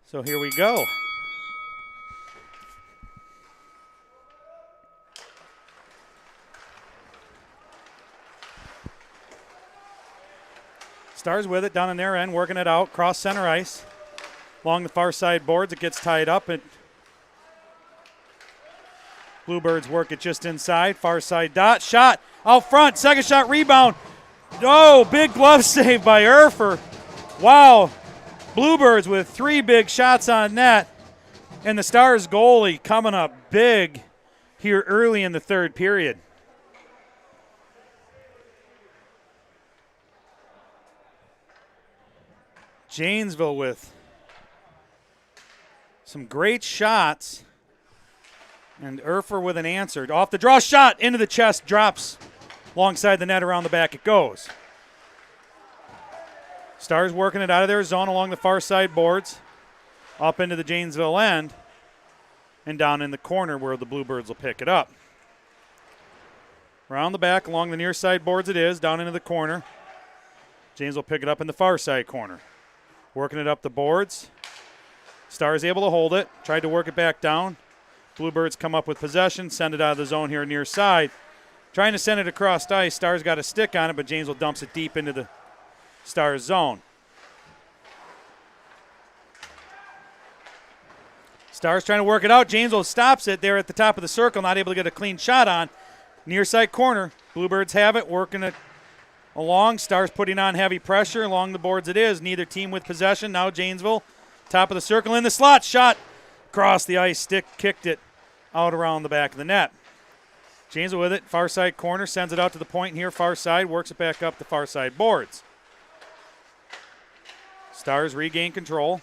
so here we go. Stars with it down in their end, working it out, cross center ice. Along the far side boards, it gets tied up. Bluebirds work it just inside, far side dot, shot out front, second shot, rebound. Oh, big glove save by Erfer. Wow, Bluebirds with 3 big shots on net. And the Stars goalie coming up big here early in the third period. Janesville with some great shots. And Erfer with an answer. Off the draw, shot into the chest, drops alongside the net, around the back it goes. Stars working it out of their zone along the far side boards, up into the Janesville end, and down in the corner where the Bluebirds will pick it up. Around the back along the near side boards it is, down into the corner. Janesville pick it up in the far side corner. Working it up the boards. Stars able to hold it, tried to work it back down. Bluebirds come up with possession, send it out of the zone here near side. Trying to send it across ice. Stars got a stick on it, but Janesville dumps it deep into the Stars zone. Stars trying to work it out. Janesville stops it there at the top of the circle, not able to get a clean shot on. Near side corner. Bluebirds have it, working it along. Stars putting on heavy pressure along the boards it is. Neither team with possession. Now Janesville, top of the circle in the slot. Shot across the ice, stick kicked it out around the back of the net. Janesville with it, far side corner, sends it out to the point here, far side, works it back up the far side boards. Stars regain control,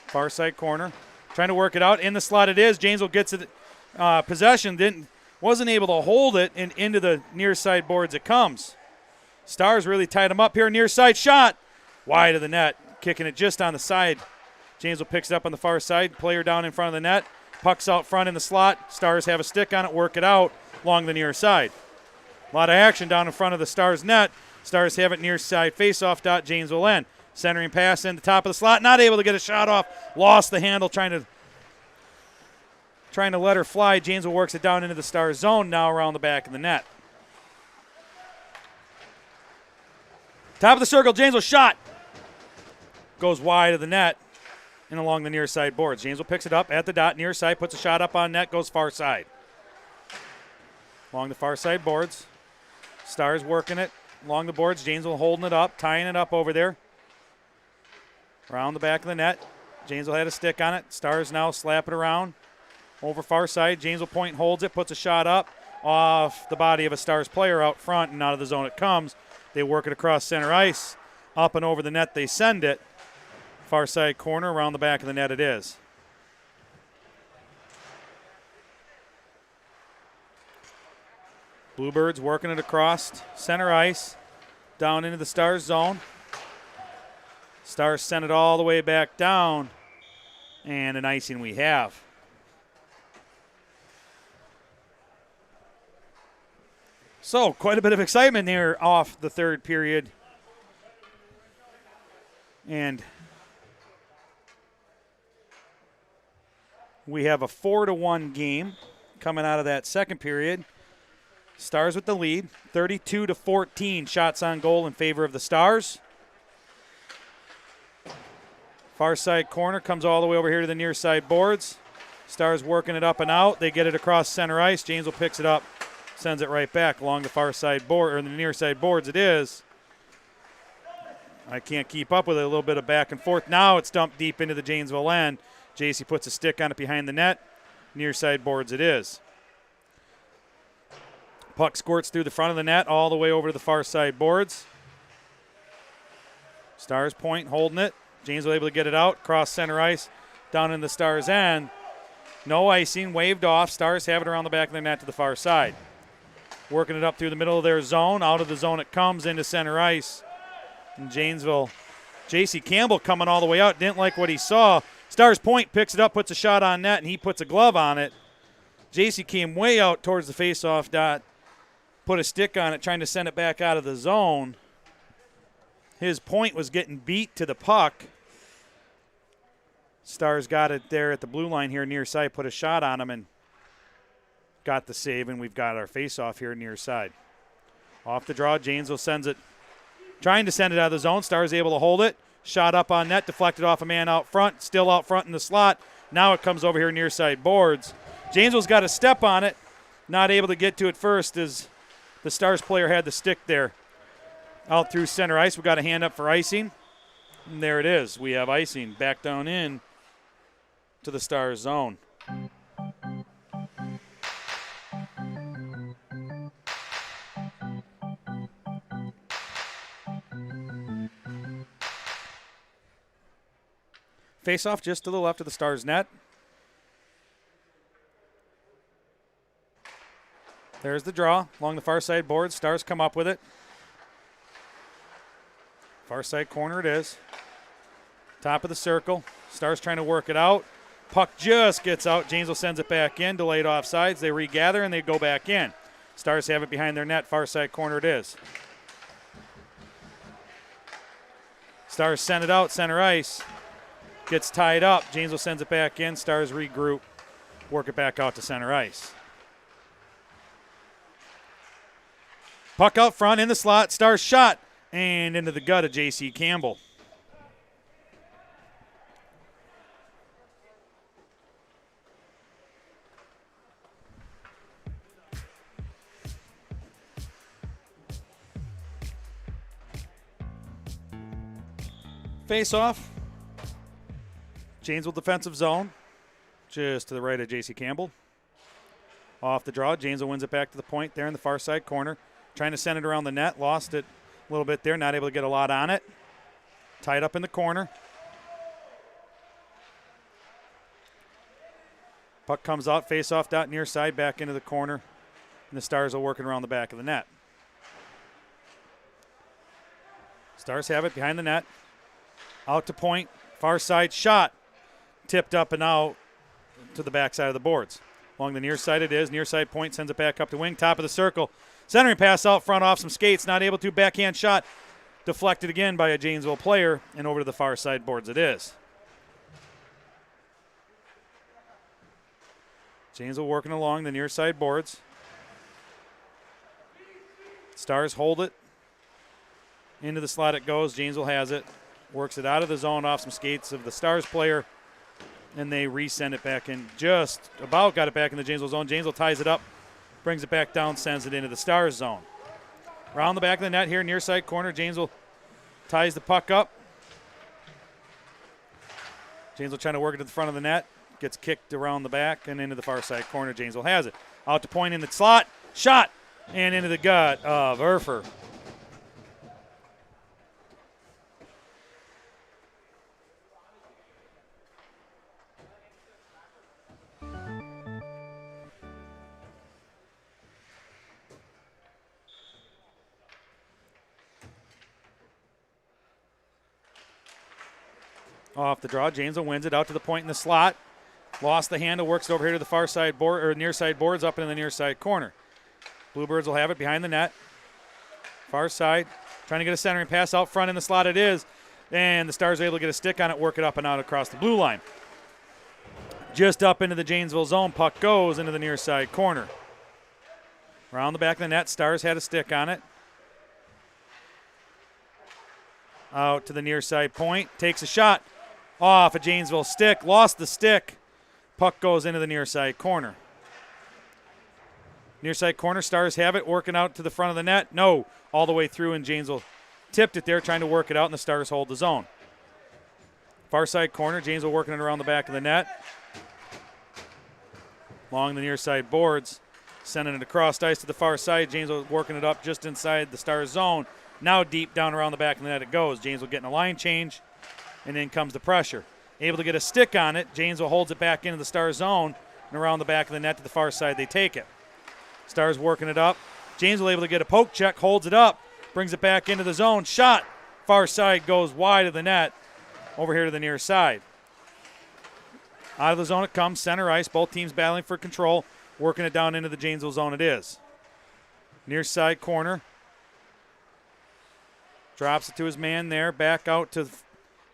far side corner, trying to work it out. In the slot it is. Janesville gets it, possession, wasn't able to hold it, and into the near side boards it comes. Stars really tied them up here, near side shot, wide of the net, kicking it just on the side. Janesville picks it up on the far side, player down in front of the net, puck's out front in the slot. Stars have a stick on it, work it out along the near side. A lot of action down in front of the Stars net. Stars have it near side face-off dot, Janesville end. Centering pass in the top of the slot, not able to get a shot off, lost the handle, trying to let her fly. Janesville works it down into the Stars zone, now around the back of the net. Top of the circle, Janesville shot. Goes wide of the net and along the near side boards. Janesville picks it up at the dot, near side, puts a shot up on net, goes far side. Along the far side boards. Stars working it along the boards. Janesville holding it up, tying it up over there. Around the back of the net. Janesville had a stick on it. Stars now slap it around. Over far side. Janesville point holds it, puts a shot up off the body of a Stars player out front, and out of the zone it comes. They work it across center ice. Up and over the net they send it. Far side corner, around the back of the net it is. Bluebirds working it across center ice, down into the Stars zone. Stars send it all the way back down, and an icing we have. So quite a bit of excitement here off the third period. And we have a 4-1 game coming out of that second period. Stars with the lead, 32-14 shots on goal in favor of the Stars. Far side corner comes all the way over here to the near side boards. Stars working it up and out. They get it across center ice. Janesville picks it up, sends it right back along the far side board, or the near side boards it is. I can't keep up with it, a little bit of back and forth. Now it's dumped deep into the Janesville end. JC puts a stick on it behind the net. Near side boards it is. Puck squirts through the front of the net all the way over to the far side boards. Stars point, holding it. Janesville able to get it out, cross center ice, down in the Stars end. No icing, waved off. Stars have it around the back of their net to the far side. Working it up through the middle of their zone. Out of the zone it comes into center ice. And Janesville, J.C. Campbell coming all the way out, didn't like what he saw. Stars point, picks it up, puts a shot on net, and he puts a glove on it. J.C. came way out towards the face-off dot, put a stick on it, trying to send it back out of the zone. his point was getting beat to the puck. Stars got it there at the blue line here near side, put a shot on him and got the save, and we've got our face-off here near side. Off the draw, Janesville sends it, trying to send it out of the zone. Stars able to hold it. Shot up on net, deflected off a man out front, still out front in the slot. Now it comes over here near side boards. Janesville's got a step on it, not able to get to it first as the Stars player had the stick there. Out through center ice, we got a hand up for icing. And there it is. We have icing back down in to the Stars zone. Face-off just to the left of the Stars net. There's the draw along the far side board. Stars come up with it. Far side corner it is. Top of the circle. Stars trying to work it out. Puck just gets out. Janesville sends it back in. Delayed offsides. They regather and they go back in. Stars have it behind their net. Far side corner it is. Stars send it out. Center ice. Gets tied up. Janesville sends it back in. Stars regroup. Work it back out to center ice. Puck out front in the slot. Stars shot. And into the gut of J.C. Campbell. Face off. Janesville defensive zone. Just to the right of J.C. Campbell. Off the draw. Janesville wins it back to the point there in the far side corner. Trying to send it around the net. Lost it a little bit there. Not able to get a lot on it. Tied up in the corner. Puck comes out. Face off dot near side. Back into the corner. And the Stars are working around the back of the net. Stars have it behind the net. Out to point. Far side shot. Tipped up and out to the backside of the boards. Along the near side it is. Near side point sends it back up to wing. Top of the circle. Centering pass out front off some skates. Not able to. Backhand shot. Deflected again by a Janesville player. And over to the far side boards it is. Janesville working along the near side boards. Stars hold it. Into the slot it goes. Janesville has it. Works it out of the zone off some skates of the Stars player. And they resend it back in. Just about got it back in the Janesville zone. Janesville ties it up. Brings it back down. Sends it into the Stars zone. Around the back of the net here, near side corner. Janesville ties the puck up. Janesville trying to work it to the front of the net. Gets kicked around the back and into the far side corner. Janesville has it. Out to point in the slot. Shot. And into the gut of Erfer. Off the draw, Janesville wins it out to the point in the slot. Lost the handle, works it over here to the far side board or near side boards up into the near side corner. Bluebirds will have it behind the net. Far side, trying to get a centering pass out front in the slot it is. And the Stars are able to get a stick on it, work it up and out across the blue line. Just up into the Janesville zone, puck goes into the near side corner. Around the back of the net, Stars had a stick on it. Out to the near side point, takes a shot. Off a Janesville stick, lost the stick. Puck goes into the near side corner. Near side corner, Stars have it, working out to the front of the net. No, all the way through, and Janesville tipped it there, trying to work it out, and the Stars hold the zone. Far side corner, Janesville working it around the back of the net. Along the near side boards, sending it across ice to the far side. Janesville working it up just inside the Stars zone. Now deep down around the back of the net it goes. Janesville getting a line change. And in comes the pressure. Able to get a stick on it. Janesville holds it back into the Stars zone. And around the back of the net to the far side, they take it. Stars working it up. Janesville able to get a poke check, holds it up, brings it back into the zone. Shot. Far side goes wide of the net. Over here to the near side. Out of the zone it comes. Center ice. Both teams battling for control. Working it down into the Janesville zone it is. Near side corner. Drops it to his man there. Back out to the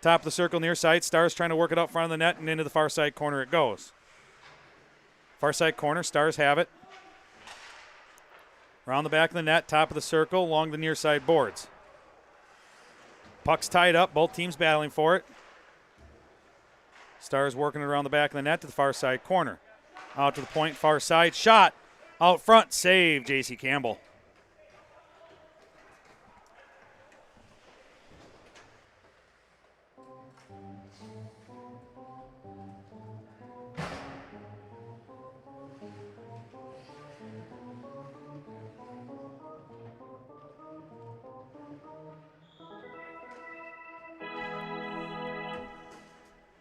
top of the circle near side. Stars trying to work it up front of the net, and into the far side corner it goes. Far side corner. Stars have it. Around the back of the net, top of the circle, along the near side boards. Puck's tied up. Both teams battling for it. Stars working it around the back of the net to the far side corner. Out to the point, far side. Shot out front. Save, J.C. Campbell.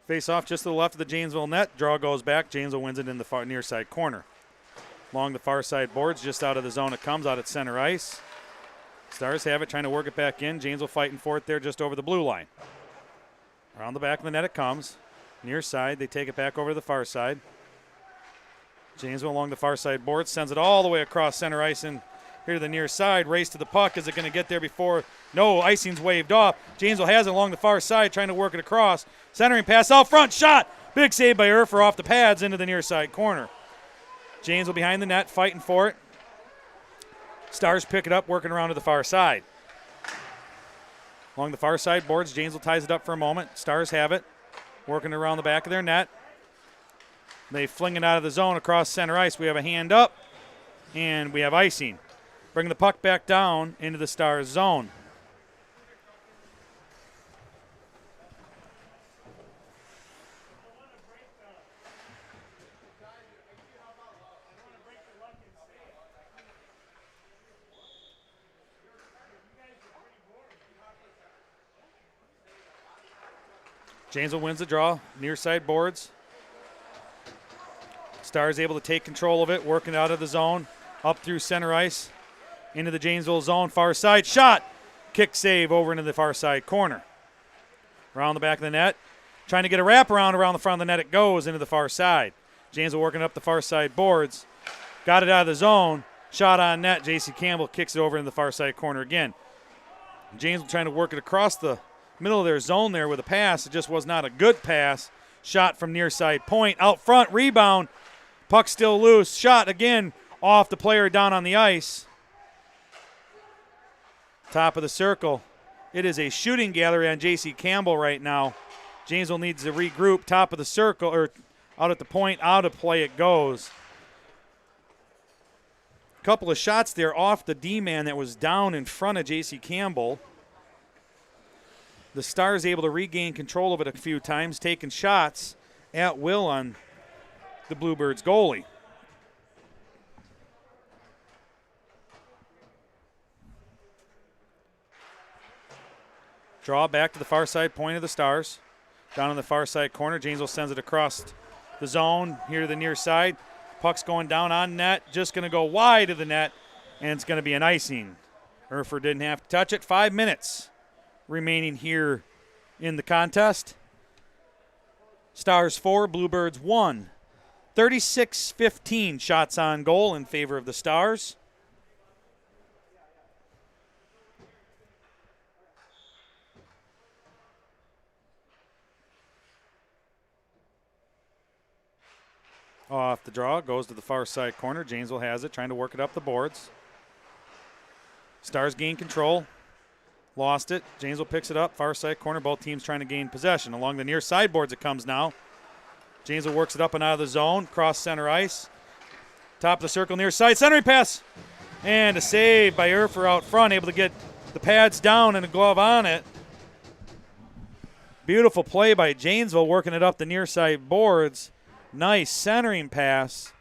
Face off just to the left of the Janesville net. Draw goes back. Janesville wins it in the far near side corner. Along the far side boards, just out of the zone it comes, out at center ice. Stars have it, trying to work it back in. Janesville fighting for it there just over the blue line. Around the back of the net it comes. Near side, they take it back over to the far side. Janesville along the far side boards, sends it all the way across center ice and here to the near side. Race to the puck. Is it going to get there before? No, icing's waved off. Janesville has it along the far side, trying to work it across. Centering pass out front, shot. Big save by Erfer off the pads into the near side corner. Janesville behind the net, fighting for it. Stars pick it up, working around to the far side. Along the far side boards, Janesville ties it up for a moment. Stars have it, working around the back of their net. They fling it out of the zone across center ice. We have a hand up, and we have icing. Bring the puck back down into the Stars zone. Janesville wins the draw, near side boards. Stars able to take control of it, working out of the zone, up through center ice, into the Janesville zone, far side, shot, kick save over into the far side corner. Around the back of the net, trying to get a wraparound around the front of the net, it goes into the far side. Janesville working up the far side boards, got it out of the zone, shot on net, J.C. Campbell kicks it over into the far side corner again. Janesville trying to work it across the middle of their zone there with a pass. It just was not a good pass. Shot from near side point. Out front, rebound. Puck still loose. Shot again off the player down on the ice. Top of the circle. It is a shooting gallery on J.C. Campbell right now. Janesville needs to regroup. Top of the circle, or out at the point, out of play it goes. Couple of shots there off the D-man that was down in front of J.C. Campbell. The Stars able to regain control of it a few times, taking shots at will on the Bluebirds goalie. Draw back to the far side point of the Stars. Down in the far side corner, Janesville sends it across the zone here to the near side. Puck's going down on net, just going to go wide of the net, and it's going to be an icing. Erfer didn't have to touch it. 5 minutes remaining here in the contest. Stars 4, Bluebirds 1. 36-15 shots on goal in favor of the Stars. Off the draw, goes to the far side corner. Janesville has it, trying to work it up the boards. Stars gain control. Lost it. Janesville picks it up. Far side corner. Both teams trying to gain possession. Along the near sideboards it comes now. Janesville works it up and out of the zone. Cross center ice. Top of the circle near side. Centering pass. And a save by Erfer out front. Able to get the pads down and a glove on it. Beautiful play by Janesville working it up the near side boards. Nice centering pass.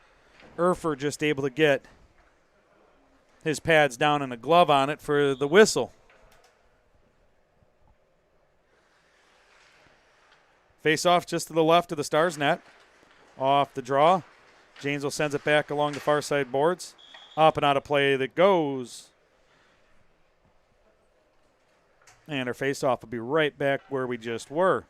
Erfer just able to get his pads down and a glove on it for the whistle. Face off just to the left of the Stars net. Off the draw. Janesville sends it back along the far side boards. Up and out of play that goes. And our face off will be right back where we just were.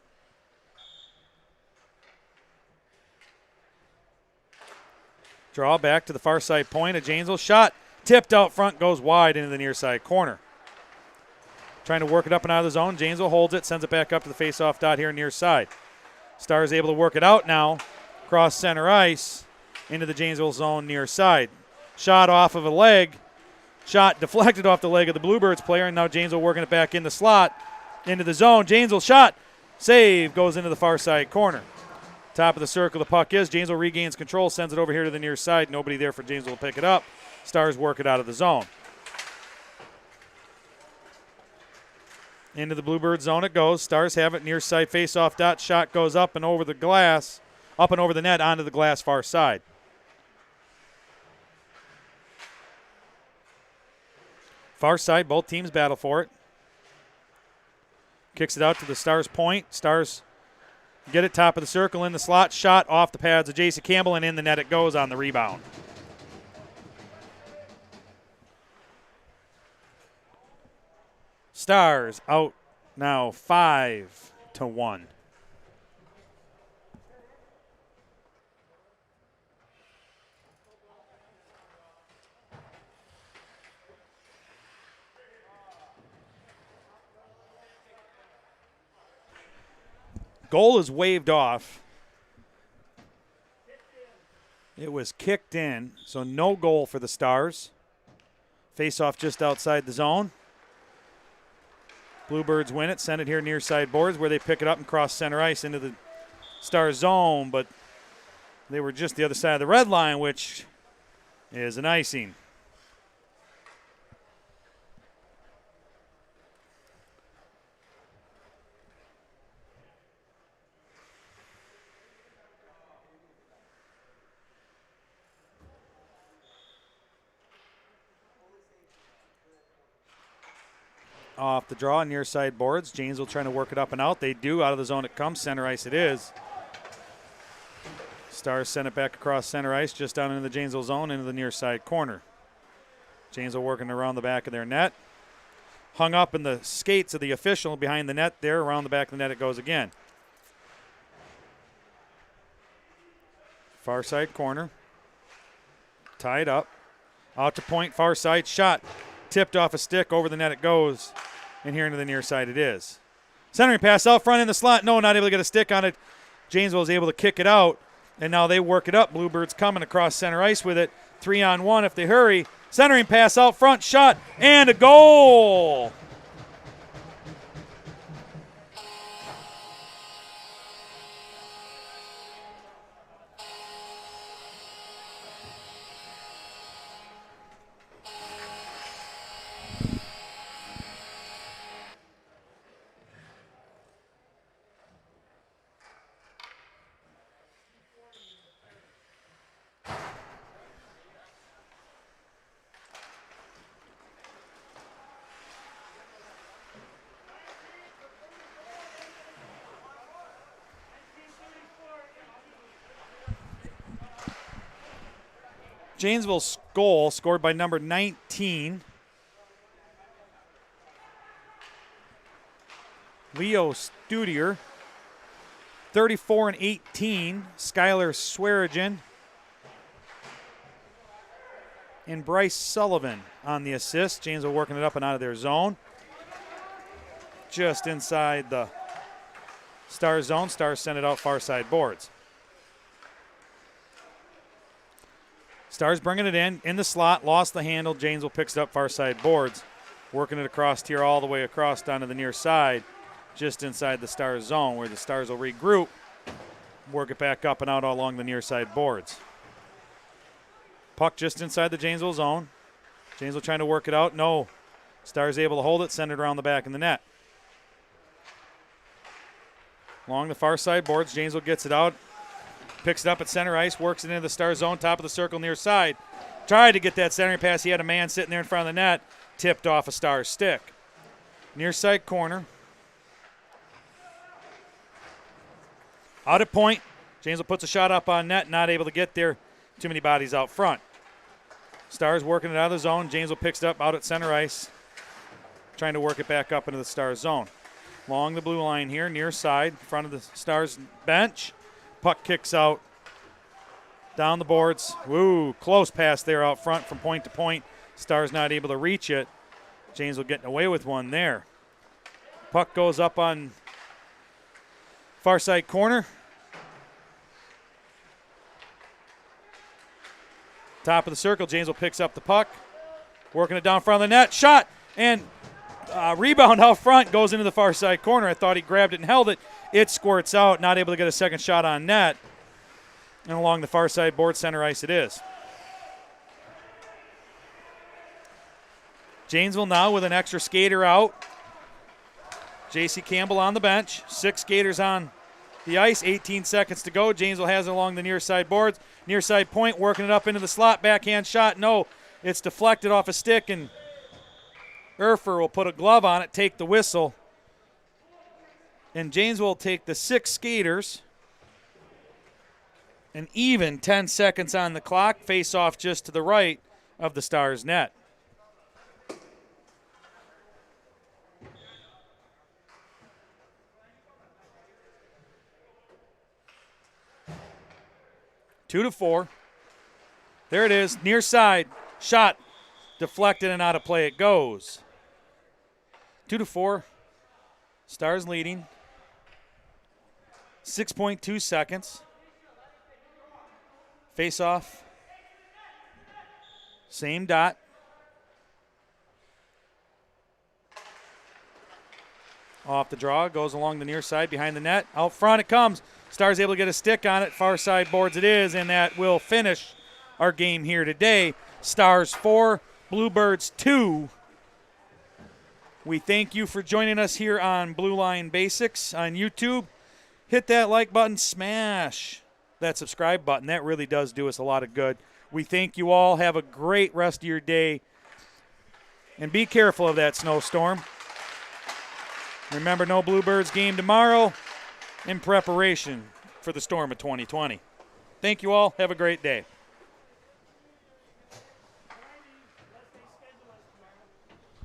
Draw back to the far side point of Janesville. Shot tipped out front, goes wide into the near side corner. trying to work it up and out of the zone. Janesville holds it, sends it back up to the face-off dot here near side. Stars able to work it out now. Cross center ice into the Janesville zone near side. Shot off of a leg. Shot deflected off the leg of the Bluebirds player, and now Janesville working it back in the slot into the zone. Janesville shot. Save goes into the far side corner. Top of the circle the puck is. Janesville regains control, sends it over here to the near side. Nobody there for Janesville to pick it up. Stars work it out of the zone. Into the Bluebird zone it goes. Stars have it near side face-off dot. Shot goes up and over the glass, up and over the net onto the glass far side. Far side, both teams battle for it. Kicks it out to the Stars' point. Stars get it top of the circle in the slot. Shot off the pads of Jason Campbell, and in the net it goes on the rebound. Stars out now 5-1. Goal is waved off. It was kicked in, so no goal for the Stars. Face-off just outside the zone. Bluebirds win it, send it here near side boards where they pick it up and cross center ice into the Stars zone, but they were just the other side of the red line, which is an icing. Off the draw, near side boards. Janesville trying to work it up and out. They do. Out of the zone it comes. Center ice it is. Stars send it back across center ice, just down into the Janesville zone, into the near side corner. Janesville working around the back of their net. Hung up in the skates of the official behind the net there. Around the back of the net it goes again. Far side corner. Tied up. Out to point, far side shot. Tipped off a stick, over the net it goes, and here into the near side it is. Centering pass out front in the slot. No, not able to get a stick on it. Janesville is able to kick it out, and now they work it up. Bluebirds coming across center ice with it. 3-on-1 if they hurry. Centering pass out front, shot, and a goal. Janesville's goal scored by number 19. Leo Studier. 34-18. Skylar Swearigan. And Bryce Sullivan on the assist. Janesville working it up and out of their zone. Just inside the Stars zone. Stars send it out far side boards. Stars bringing it in the slot, lost the handle. Janesville picks it up far side boards. Working it across here all the way across down to the near side, just inside the Stars zone where the Stars will regroup, work it back up and out all along the near side boards. Puck just inside the Janesville zone. Janesville trying to work it out. No. Stars able to hold it, send it around the back of the net. Along the far side boards, Janesville gets it out. Picks it up at center ice, works it into the Star zone, top of the circle near side. Tried to get that centering pass. He had a man sitting there in front of the net. Tipped off a Star stick. Near side corner. Out at point. Janesville puts a shot up on net. Not able to get there. Too many bodies out front. Stars working it out of the zone. Janesville picks it up out at center ice. Trying to work it back up into the Star zone. Along the blue line here, near side, in front of the Stars bench. Puck kicks out down the boards. Woo, close pass there out front from point to point. Stars not able to reach it. Janesville getting away with one there. Puck goes up on far side corner. Top of the circle, Janesville picks up the puck. Working it down front of the net. Shot and rebound out front, goes into the far side corner. I thought he grabbed it and held it. It squirts out, not able to get a second shot on net. And along the far side board, center ice it is. Janesville now with an extra skater out. J.C. Campbell on the bench. 6 skaters on the ice, 18 seconds to go. Janesville has it along the near side boards. Near side point, working it up into the slot. Backhand shot, no. It's deflected off a stick, and Erfer will put a glove on it, take the whistle. And Janesville will take the 6 skaters. And even 10 seconds on the clock. Face off just to the right of the Stars' net. Two to 4. There it is, near side. Shot deflected and out of play it goes. 2 to 4. Stars leading. 6.2 seconds. Face off. Same dot. Off the draw, goes along the near side behind the net. Out front it comes. Stars able to get a stick on it. Far side boards it is, and that will finish our game here today. Stars 4, Bluebirds 2. We thank you for joining us here on Blue Line Basics on YouTube. Hit that like button, smash that subscribe button. That really does do us a lot of good. We thank you all. Have a great rest of your day. And be careful of that snowstorm. Remember, no Bluebirds game tomorrow in preparation for the storm of 2020. Thank you all. Have a great day.